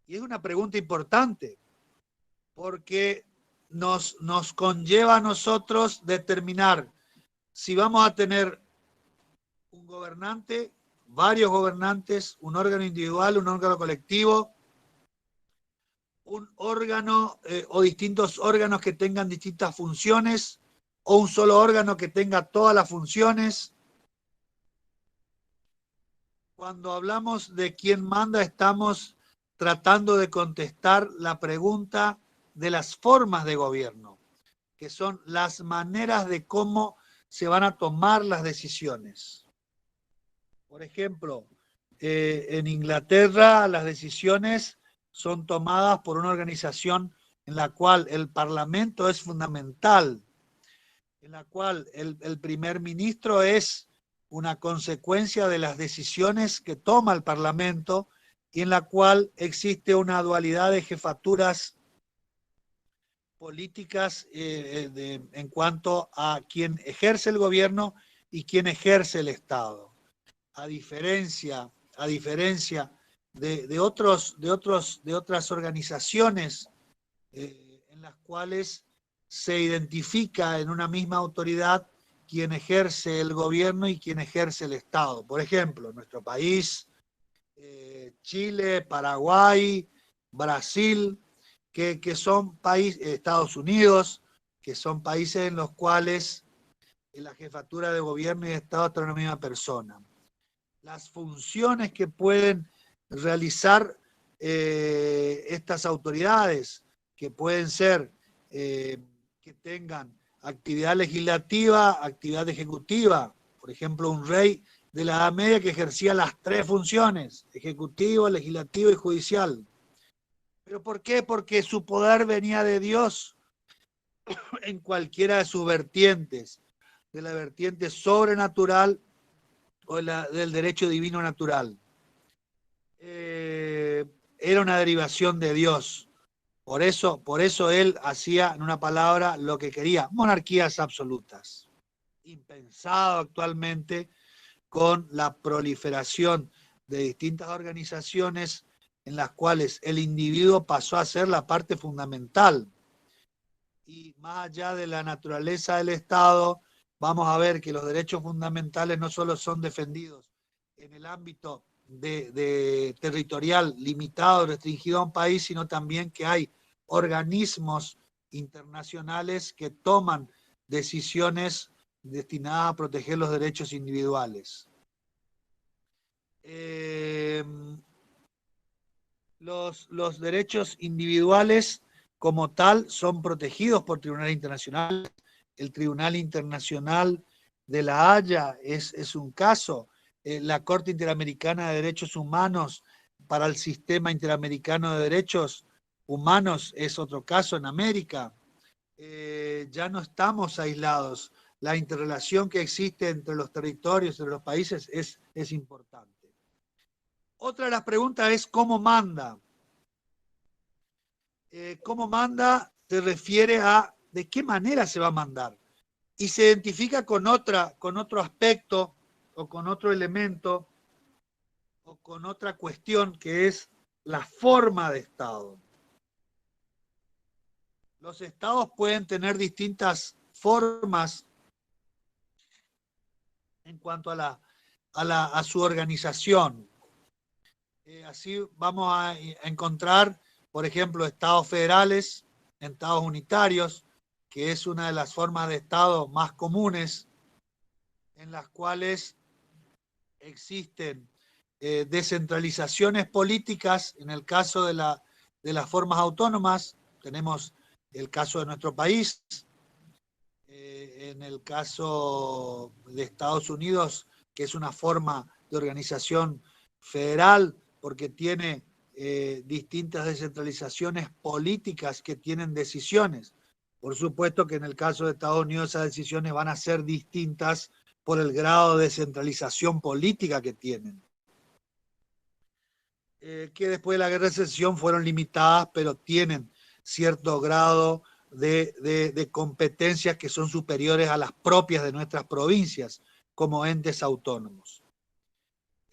Y es una pregunta importante, porque nos conlleva a nosotros determinar si vamos a tener un gobernante, varios gobernantes, un órgano individual, un órgano colectivo, un órgano o distintos órganos que tengan distintas funciones, o un solo órgano que tenga todas las funciones. Cuando hablamos de quién manda, estamos tratando de contestar la pregunta de las formas de gobierno, que son las maneras de cómo se van a tomar las decisiones. Por ejemplo, en Inglaterra las decisiones son tomadas por una organización en la cual el Parlamento es fundamental, en la cual el primer ministro es una consecuencia de las decisiones que toma el Parlamento, y en la cual existe una dualidad de jefaturas políticas en cuanto a quién ejerce el gobierno y quién ejerce el Estado. A diferencia de otras organizaciones en las cuales se identifica en una misma autoridad quien ejerce el gobierno y quien ejerce el Estado. Por ejemplo, nuestro país, Chile, Paraguay, Brasil, que son países, Estados Unidos, que son países en los cuales la jefatura de gobierno y de Estado está en una misma persona. Las funciones que pueden realizar estas autoridades, que pueden ser que tengan actividad legislativa, actividad ejecutiva. Por ejemplo, un rey de la Edad Media que ejercía las 3 funciones, ejecutivo, legislativo y judicial. ¿Pero por qué? Porque su poder venía de Dios en cualquiera de sus vertientes, de la vertiente sobrenatural o del derecho divino natural. Era una derivación de Dios. Por eso él hacía, en una palabra, lo que quería, monarquías absolutas. impensado actualmente con la proliferación de distintas organizaciones en las cuales el individuo pasó a ser la parte fundamental. Y más allá de la naturaleza del Estado, vamos a ver que los derechos fundamentales no solo son defendidos en el ámbito de territorial limitado, restringido a un país, sino también que hay organismos internacionales que toman decisiones destinadas a proteger los derechos individuales. Los derechos individuales como tal son protegidos por tribunales internacionales. El Tribunal Internacional de La Haya es un caso. La Corte Interamericana de Derechos Humanos para el Sistema Interamericano de Derechos Humanos es otro caso en América. Ya no estamos aislados. La interrelación que existe entre los territorios, entre los países, es importante. Otra de las preguntas es ¿cómo manda? ¿Cómo manda? Se refiere a de qué manera se va a mandar. Y se identifica con otro aspecto o con otro elemento o con otra cuestión que es la forma de Estado. Los estados pueden tener distintas formas en cuanto a su organización. Así vamos a encontrar, por ejemplo, estados federales, estados unitarios, que es una de las formas de estado más comunes, en las cuales existen descentralizaciones políticas. En el caso de las formas autónomas, tenemos el caso de nuestro país. En el caso de Estados Unidos, que es una forma de organización federal, porque tiene distintas descentralizaciones políticas que tienen decisiones. Por supuesto que en el caso de Estados Unidos esas decisiones van a ser distintas por el grado de descentralización política que tienen. Que después de la guerra de secesión fueron limitadas, pero tienen cierto grado de competencias que son superiores a las propias de nuestras provincias como entes autónomos.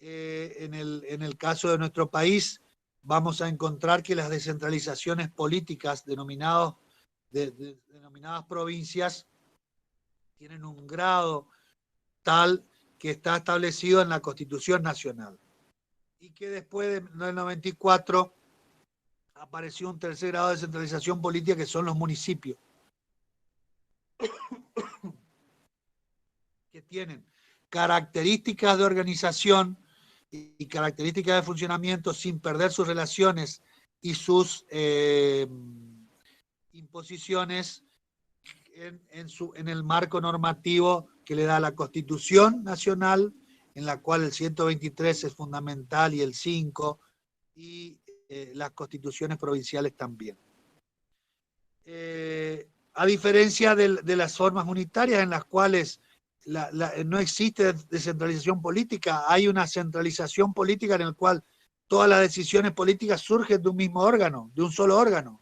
En el caso de nuestro país, vamos a encontrar que las descentralizaciones políticas denominadas provincias tienen un grado tal que está establecido en la Constitución Nacional. Y que después del 94 apareció un tercer grado de descentralización política que son los municipios, que tienen características de organización y características de funcionamiento sin perder sus relaciones y sus imposiciones en el marco normativo que le da la Constitución Nacional, en la cual el 123 es fundamental y el 5, y las constituciones provinciales también. A diferencia de las formas unitarias en las cuales no existe descentralización política, hay una centralización política en la cual todas las decisiones políticas surgen de un mismo órgano, de un solo órgano.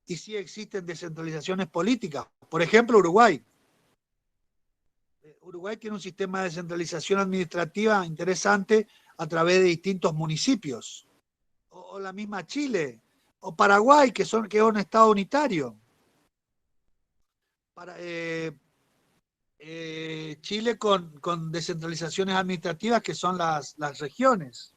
Y sí existen descentralizaciones políticas. Por ejemplo, Uruguay. Uruguay tiene un sistema de descentralización administrativa interesante a través de distintos municipios. O la misma Chile, o Paraguay, que es un estado unitario. Chile con descentralizaciones administrativas que son las regiones.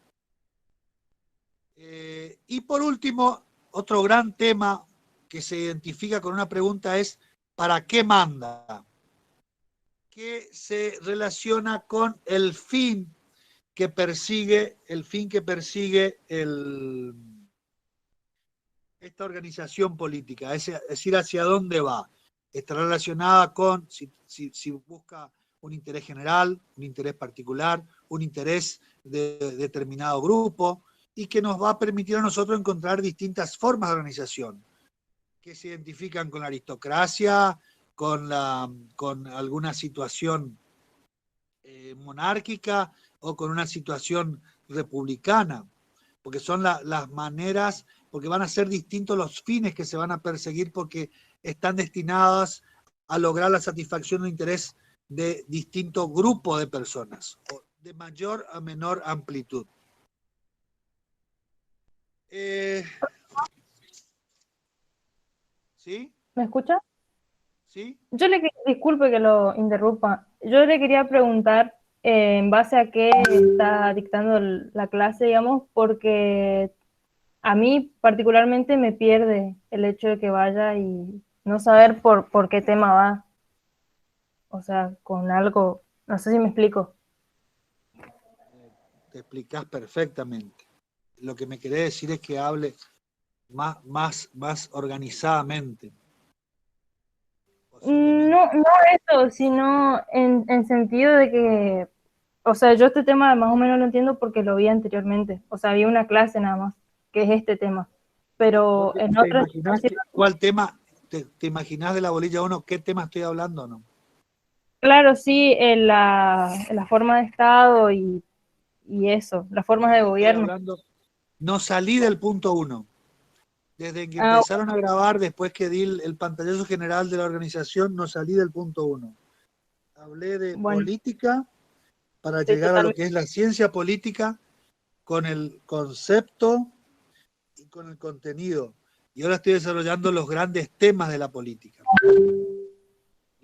Y por último, otro gran tema que se identifica con una pregunta es ¿para qué manda? Que se relaciona con el fin que persigue esta organización política, es decir, hacia dónde va. Está relacionada con si busca un interés general, un interés particular, un interés de determinado grupo, y que nos va a permitir a nosotros encontrar distintas formas de organización que se identifican con la aristocracia, con alguna situación monárquica o con una situación republicana, porque son las maneras, porque van a ser distintos los fines que se van a perseguir porque están destinadas a lograr la satisfacción de un interés de distintos grupos de personas, o de mayor a menor amplitud. ¿Sí? ¿Me escucha? ¿Sí? Disculpe que lo interrumpa. Yo le quería preguntar en base a qué está dictando la clase, digamos, porque a mí particularmente me pierde el hecho de que vaya y no saber por qué tema va. O sea, con algo, no sé si me explico. Te explicás perfectamente. Lo que me querés decir es que hable más organizadamente. Posiblemente. No, no eso, sino en sentido de que, o sea, yo este tema más o menos lo entiendo porque lo vi anteriormente. O sea, había una clase nada más, que es este tema. ¿Vos Pero en te otras imaginás cuál tema, te imaginás de la bolilla 1, qué tema estoy hablando o no? claro, sí, en la forma de Estado y eso, las formas de Estoy gobierno. hablando, no salí del punto 1. Desde que Ah, empezaron a grabar, después que di el pantallazo general de la organización, no salí del punto 1. Hablé de bueno, política para sí, llegar a lo totalmente. que es la ciencia política con el concepto y con el contenido. Y ahora estoy desarrollando los grandes temas de la política.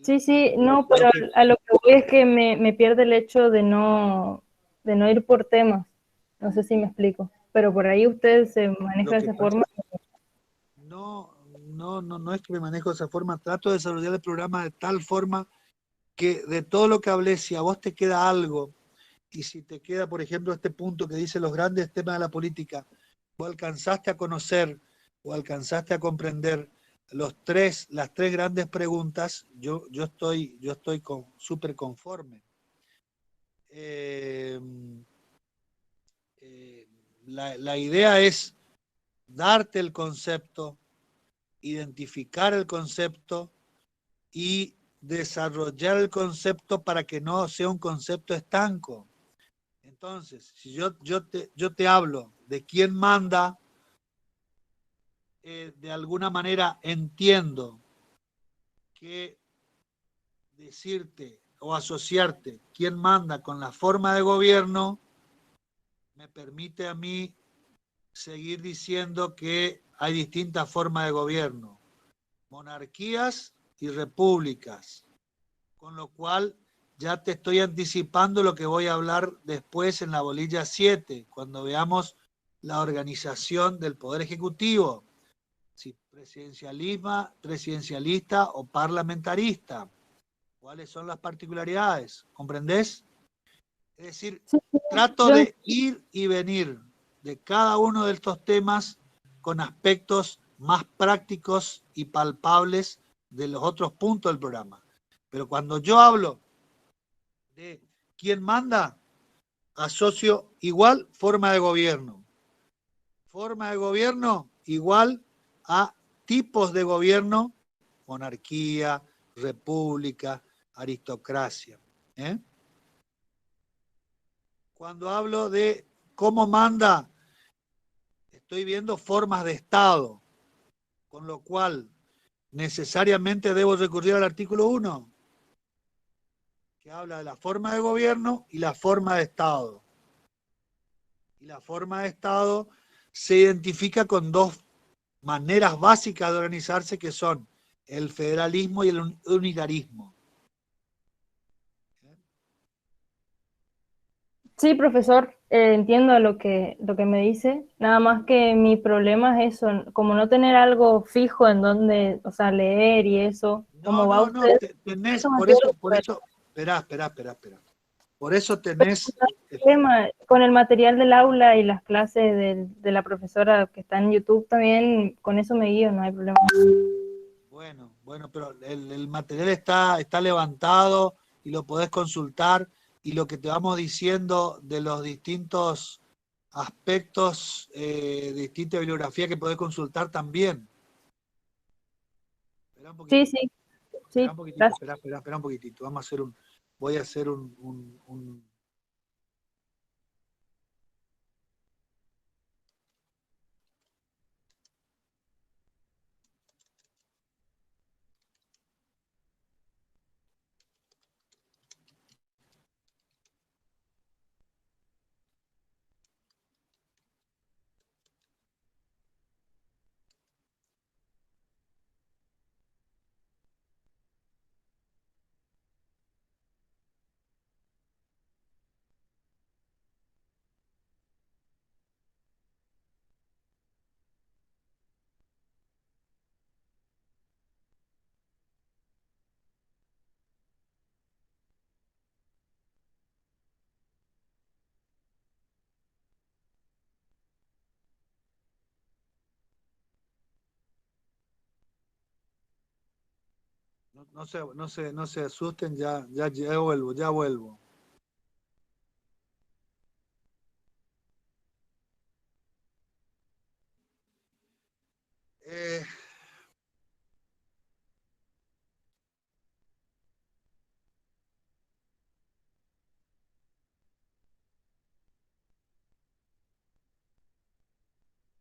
Sí, sí, no, Lo pero que, a lo que voy es que me pierde el hecho de no ir por temas. No sé si me explico. Pero por ahí usted se maneja lo de que esa pasa, forma. no es que me manejo de esa forma. Trato de desarrollar el programa de tal forma que de todo lo que hablé, si a vos te queda algo, y si te queda, por ejemplo, este punto que dice los grandes temas de la política, vos alcanzaste a conocer o alcanzaste a comprender las tres grandes preguntas, yo estoy súper conforme. Eh, la idea es darte el concepto, identificar el concepto y desarrollar el concepto para que no sea un concepto estanco. Entonces, si yo te hablo de quién manda, de alguna manera entiendo que decirte o asociarte quién manda con la forma de gobierno me permite a mí seguir diciendo que hay distintas formas de gobierno, monarquías y repúblicas, con lo cual ya te estoy anticipando lo que voy a hablar después en la bolilla 7, cuando veamos la organización del Poder Ejecutivo, si presidencialista o parlamentarista, cuáles son las particularidades, ¿comprendés? Es decir, Sí, sí, trato yo de ir y venir de cada uno de estos temas con aspectos más prácticos y palpables de los otros puntos del programa. Pero cuando yo hablo de quién manda, asocio igual forma de gobierno. Forma de gobierno igual a tipos de gobierno, monarquía, república, aristocracia. ¿Eh? Cuando hablo de cómo manda, estoy viendo formas de Estado, con lo cual necesariamente debo recurrir al artículo 1, que habla de la forma de gobierno y la forma de Estado. Y la forma de Estado se identifica con dos maneras básicas de organizarse, que son el federalismo y el unitarismo. sí, profesor, entiendo lo que me dice. Nada más que mi problema es eso, como no tener algo fijo en donde, o sea, leer y eso. ¿Cómo va No, usted? tenés, Eso me pierde un poco. espera. Por eso tenés, El tema, con el material del aula y las clases de la profesora que está en YouTube también, con eso me guío, no hay problema. bueno, pero el material está levantado y lo podés consultar, y lo que te vamos diciendo de los distintos aspectos, distinta bibliografía que podés consultar también. Espera un Sí, poquitito. sí, Espera sí, un poquitito, gracias. espera un poquitito. Voy a hacer No se asusten, ya vuelvo, ya vuelvo. Eh,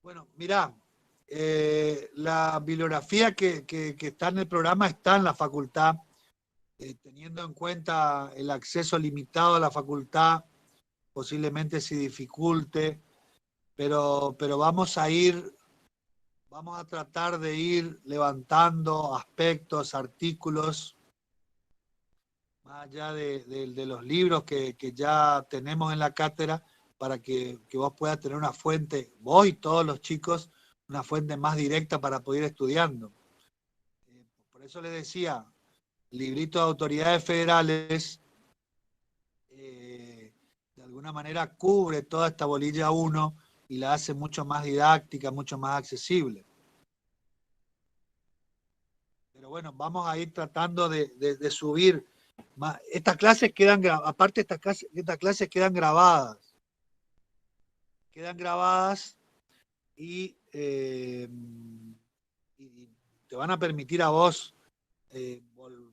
bueno, mirá, la bibliografía que está en el programa está en la facultad, teniendo en cuenta el acceso limitado a la facultad, posiblemente se dificulte, pero vamos a tratar de ir levantando aspectos, artículos, más allá de los libros que ya tenemos en la cátedra, para que vos puedas tener una fuente, vos y todos los chicos, una fuente más directa para poder ir estudiando. Por eso les decía, librito de autoridades federales, de alguna manera cubre toda esta bolilla 1 y la hace mucho más didáctica, mucho más accesible. Pero bueno, vamos a ir tratando de subir más. Estas clases quedan, aparte estas clases quedan grabadas y te van a permitir a vos,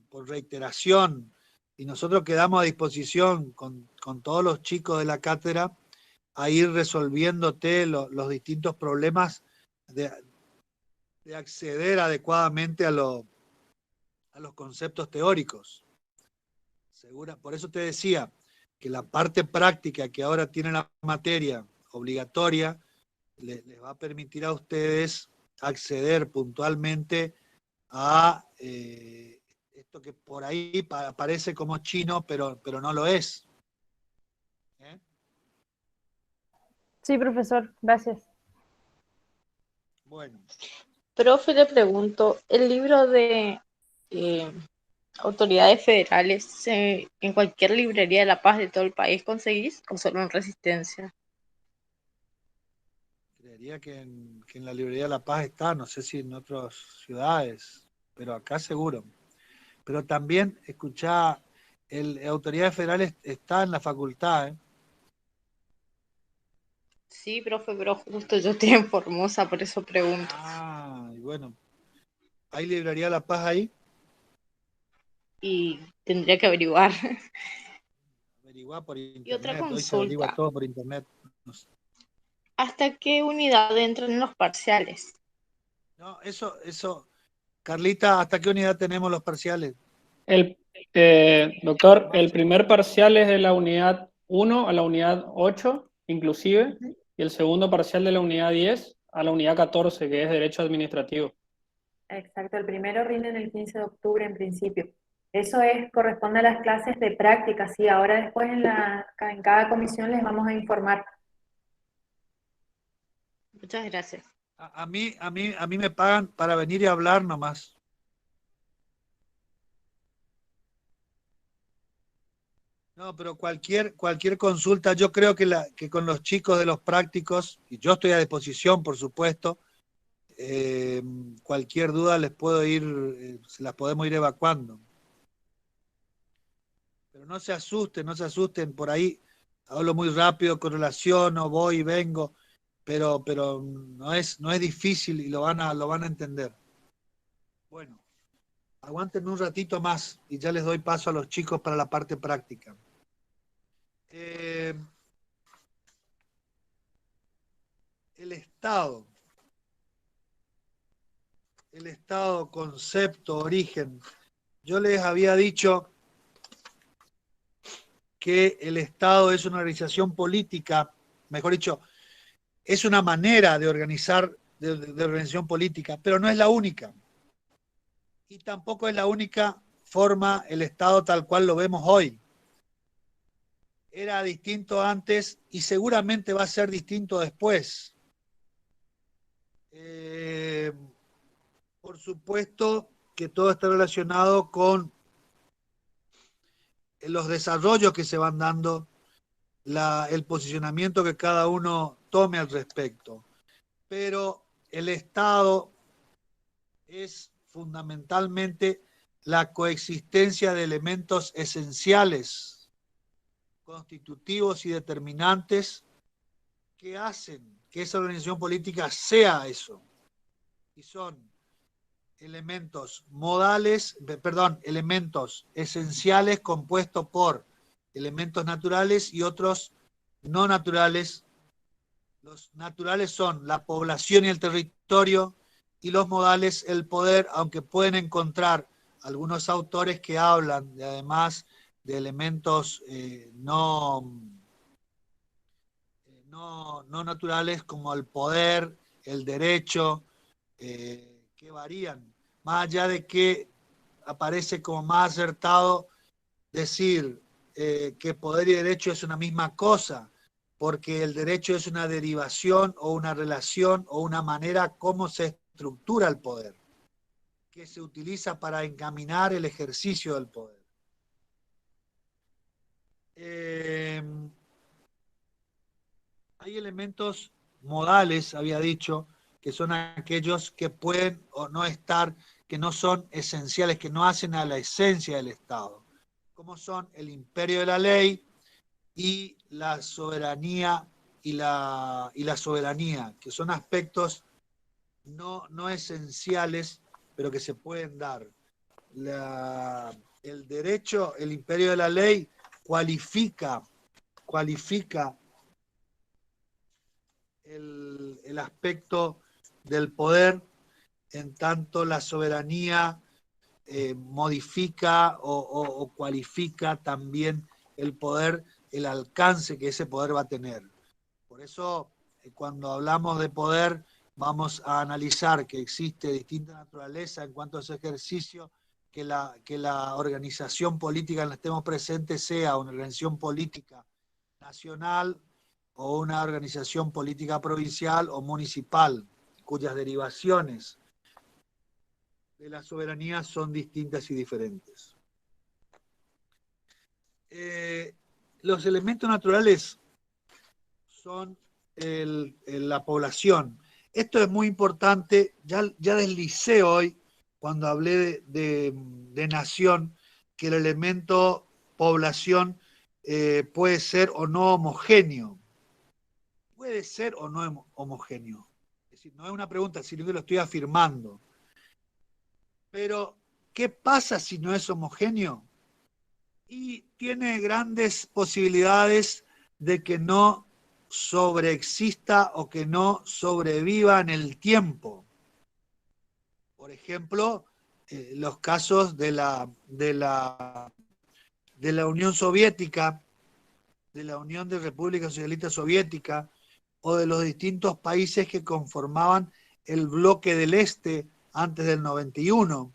por reiteración, y nosotros quedamos a disposición con todos los chicos de la cátedra a ir resolviéndote los distintos problemas de acceder adecuadamente a los conceptos teóricos. Por eso te decía que la parte práctica que ahora tiene la materia obligatoria les va a permitir a ustedes acceder puntualmente a esto que por ahí parece como chino, pero no lo es. ¿Eh? Sí, profesor, gracias. Bueno. Profe, le pregunto, ¿el libro de autoridades federales en cualquier librería de La Paz de todo el país conseguís o solo en Resistencia? Creería que en la librería La Paz está, no sé si en otras ciudades, pero acá seguro. Pero también, escuchá, autoridades federales está en la facultad, ¿eh? Sí, profe, pero justo yo estoy en Formosa, por eso pregunto. Ah, y bueno, ¿hay librería La Paz ahí? Y tendría que averiguar. Averiguá por Y otra internet, hoy se averigua consulta, todo por internet. No sé. ¿hasta qué unidad entran en los parciales? No, eso, Carlita, ¿hasta qué unidad tenemos los parciales? Doctor, el primer parcial es de la unidad 1 a la unidad 8, inclusive, y el segundo parcial de la unidad 10 a la unidad 14, que es Derecho Administrativo. Exacto, el primero rinden el 15 de octubre en principio. Eso corresponde a las clases de práctica, sí. Ahora después en cada comisión les vamos a informar. Muchas gracias. A mí me pagan para venir y hablar nomás. No, pero cualquier consulta, yo creo que con los chicos de los prácticos, y yo estoy a disposición, por supuesto, cualquier duda se las podemos ir evacuando. Pero no se asusten, por ahí hablo muy rápido, correlaciono, voy y vengo, pero no es difícil y lo van a entender. Bueno, aguántenme un ratito más y ya les doy paso a los chicos para la parte práctica. El Estado, concepto, origen. Yo les había dicho que el Estado es una organización política, mejor dicho, es una manera de organizar, de organización política, pero no es la única. Y tampoco es la única forma el Estado tal cual lo vemos hoy. Era distinto antes y seguramente va a ser distinto después. Por supuesto que todo está relacionado con los desarrollos que se van dando, el posicionamiento que cada uno tome al respecto. Pero el Estado es fundamentalmente la coexistencia de elementos esenciales, constitutivos y determinantes que hacen que esa organización política sea eso. Y son elementos modales, elementos esenciales compuestos por elementos naturales y otros no naturales. Los naturales son la población y el territorio, y los modales el poder, aunque pueden encontrar algunos autores que hablan además de elementos no naturales como el poder, el derecho, que varían, más allá de que aparece como más acertado decir que poder y derecho es una misma cosa, porque el derecho es una derivación o una relación o una manera como se estructura el poder, que se utiliza para encaminar el ejercicio del poder. Hay elementos modales, había dicho, que son aquellos que pueden o no estar, que no son esenciales, que no hacen a la esencia del Estado, como son el imperio de la ley y la soberanía y la soberanía, que son aspectos no esenciales, pero que se pueden dar. El derecho, el imperio de la ley, cualifica el aspecto del poder, en tanto la soberanía modifica o cualifica también el poder, el alcance que ese poder va a tener. Por eso, cuando hablamos de poder, vamos a analizar que existe distinta naturaleza en cuanto a ese ejercicio, que la organización política en la que estemos presentes sea una organización política nacional o una organización política provincial o municipal, cuyas derivaciones de la soberanía son distintas y diferentes. Los elementos naturales son la población. Esto es muy importante, ya deslicé hoy, cuando hablé de nación, que el elemento población puede ser o no homogéneo. Puede ser o no homogéneo. Es decir, no es una pregunta, sino que lo estoy afirmando. Pero, ¿qué pasa si no es homogéneo? Y tiene grandes posibilidades de que no sobreexista o que no sobreviva en el tiempo. Por ejemplo, los casos de la Unión Soviética, de la Unión de República Socialista Soviética, o de los distintos países que conformaban el bloque del Este antes del 91,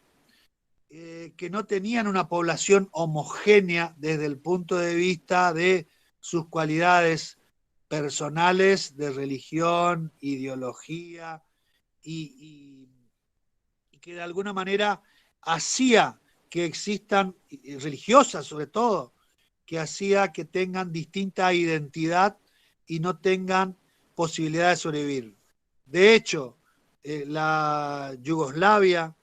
que no tenían una población homogénea desde el punto de vista de sus cualidades personales, de religión, ideología, y que de alguna manera hacía que existan, religiosas sobre todo, que hacía que tengan distinta identidad y no tengan posibilidad de sobrevivir. De hecho, la Yugoslavia,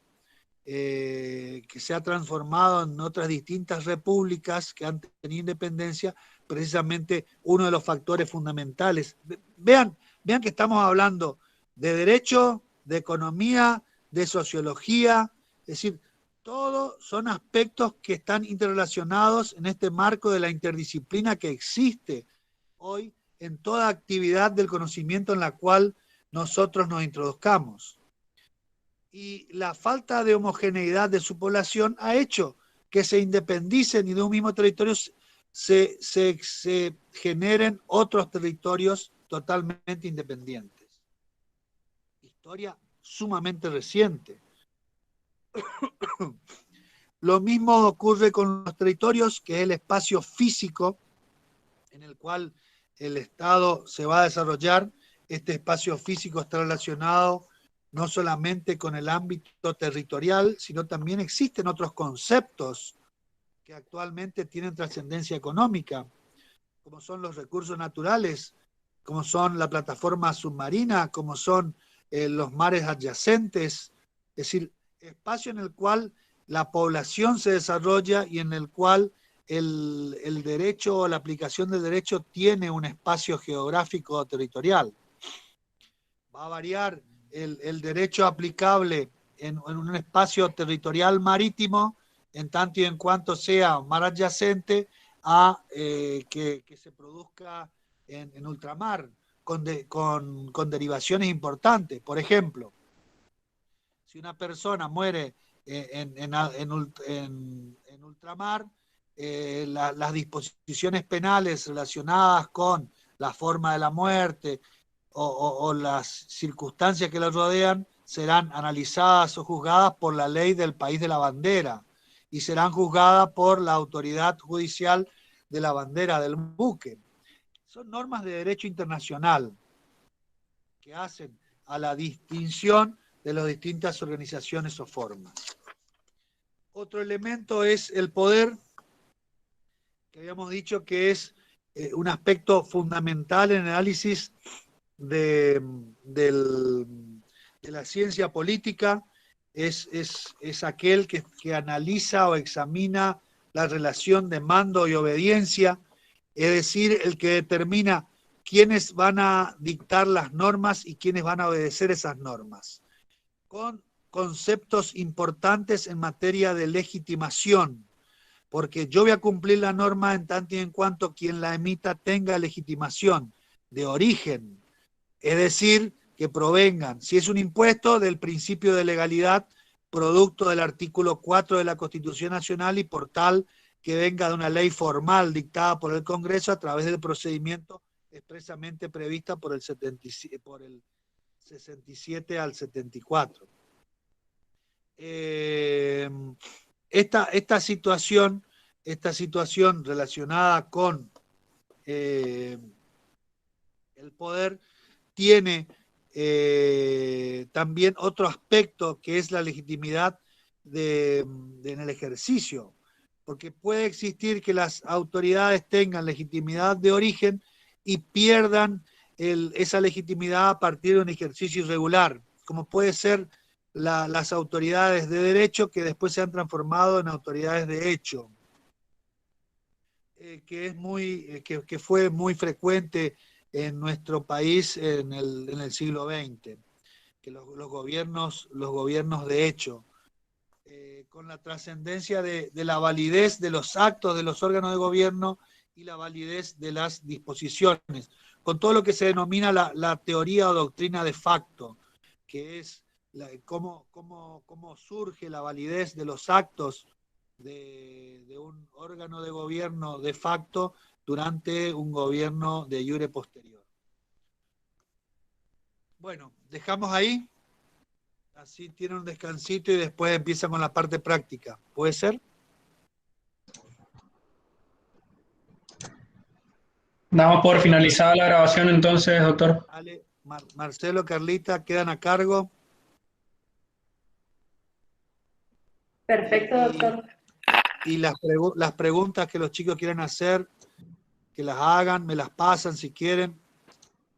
que se ha transformado en otras distintas repúblicas que han tenido independencia, precisamente uno de los factores fundamentales. Vean que estamos hablando de derecho, de economía, de sociología, es decir, todos son aspectos que están interrelacionados en este marco de la interdisciplina que existe hoy en toda actividad del conocimiento en la cual nosotros nos introduzcamos. Y la falta de homogeneidad de su población ha hecho que se independicen y de un mismo territorio se generen otros territorios totalmente independientes. Historia sumamente reciente. Lo mismo ocurre con los territorios, que es el espacio físico en el cual el Estado se va a desarrollar. Este espacio físico está relacionado no solamente con el ámbito territorial, sino también existen otros conceptos que actualmente tienen trascendencia económica, como son los recursos naturales, como son la plataforma submarina, como son los mares adyacentes, es decir, espacio en el cual la población se desarrolla y en el cual el derecho o la aplicación del derecho tiene un espacio geográfico o territorial. Va a variar el derecho aplicable en un espacio territorial marítimo, en tanto y en cuanto sea mar adyacente a que se produzca en ultramar, con derivaciones importantes. Por ejemplo, si una persona muere en ultramar, las disposiciones penales relacionadas con la forma de la muerte o las circunstancias que la rodean serán analizadas o juzgadas por la ley del país de la bandera y serán juzgadas por la autoridad judicial de la bandera del buque. Son normas de derecho internacional que hacen a la distinción de las distintas organizaciones o formas. Otro elemento es el poder, que habíamos dicho que es un aspecto fundamental en el análisis de la ciencia política, es aquel que analiza o examina la relación de mando y obediencia, es decir, el que determina quiénes van a dictar las normas y quiénes van a obedecer esas normas, con conceptos importantes en materia de legitimación, porque yo voy a cumplir la norma en tanto y en cuanto quien la emita tenga legitimación de origen, es decir, que provengan, si es un impuesto, del principio de legalidad, producto del artículo 4 de la Constitución Nacional y por tal que venga de una ley formal dictada por el Congreso a través del procedimiento expresamente prevista por el 67 al 74. Esta situación relacionada con el poder tiene también otro aspecto que es la legitimidad en el ejercicio, porque puede existir que las autoridades tengan legitimidad de origen y pierdan esa legitimidad a partir de un ejercicio irregular, como puede ser las autoridades de derecho que después se han transformado en autoridades de hecho, que fue muy frecuente en nuestro país en el siglo XX, que los gobiernos de hecho, con la trascendencia de la validez de los actos de los órganos de gobierno y la validez de las disposiciones, con todo lo que se denomina la teoría o doctrina de facto, que es cómo surge la validez de los actos de un órgano de gobierno de facto durante un gobierno de iure posterior. Bueno, dejamos ahí, así tienen un descansito y después empiezan con la parte práctica. ¿Puede ser? Damos por finalizada la grabación entonces, doctor. Ale, Marcelo, Carlita, quedan a cargo. Perfecto, doctor. Y las preguntas que los chicos quieran hacer, que las hagan, me las pasan si quieren.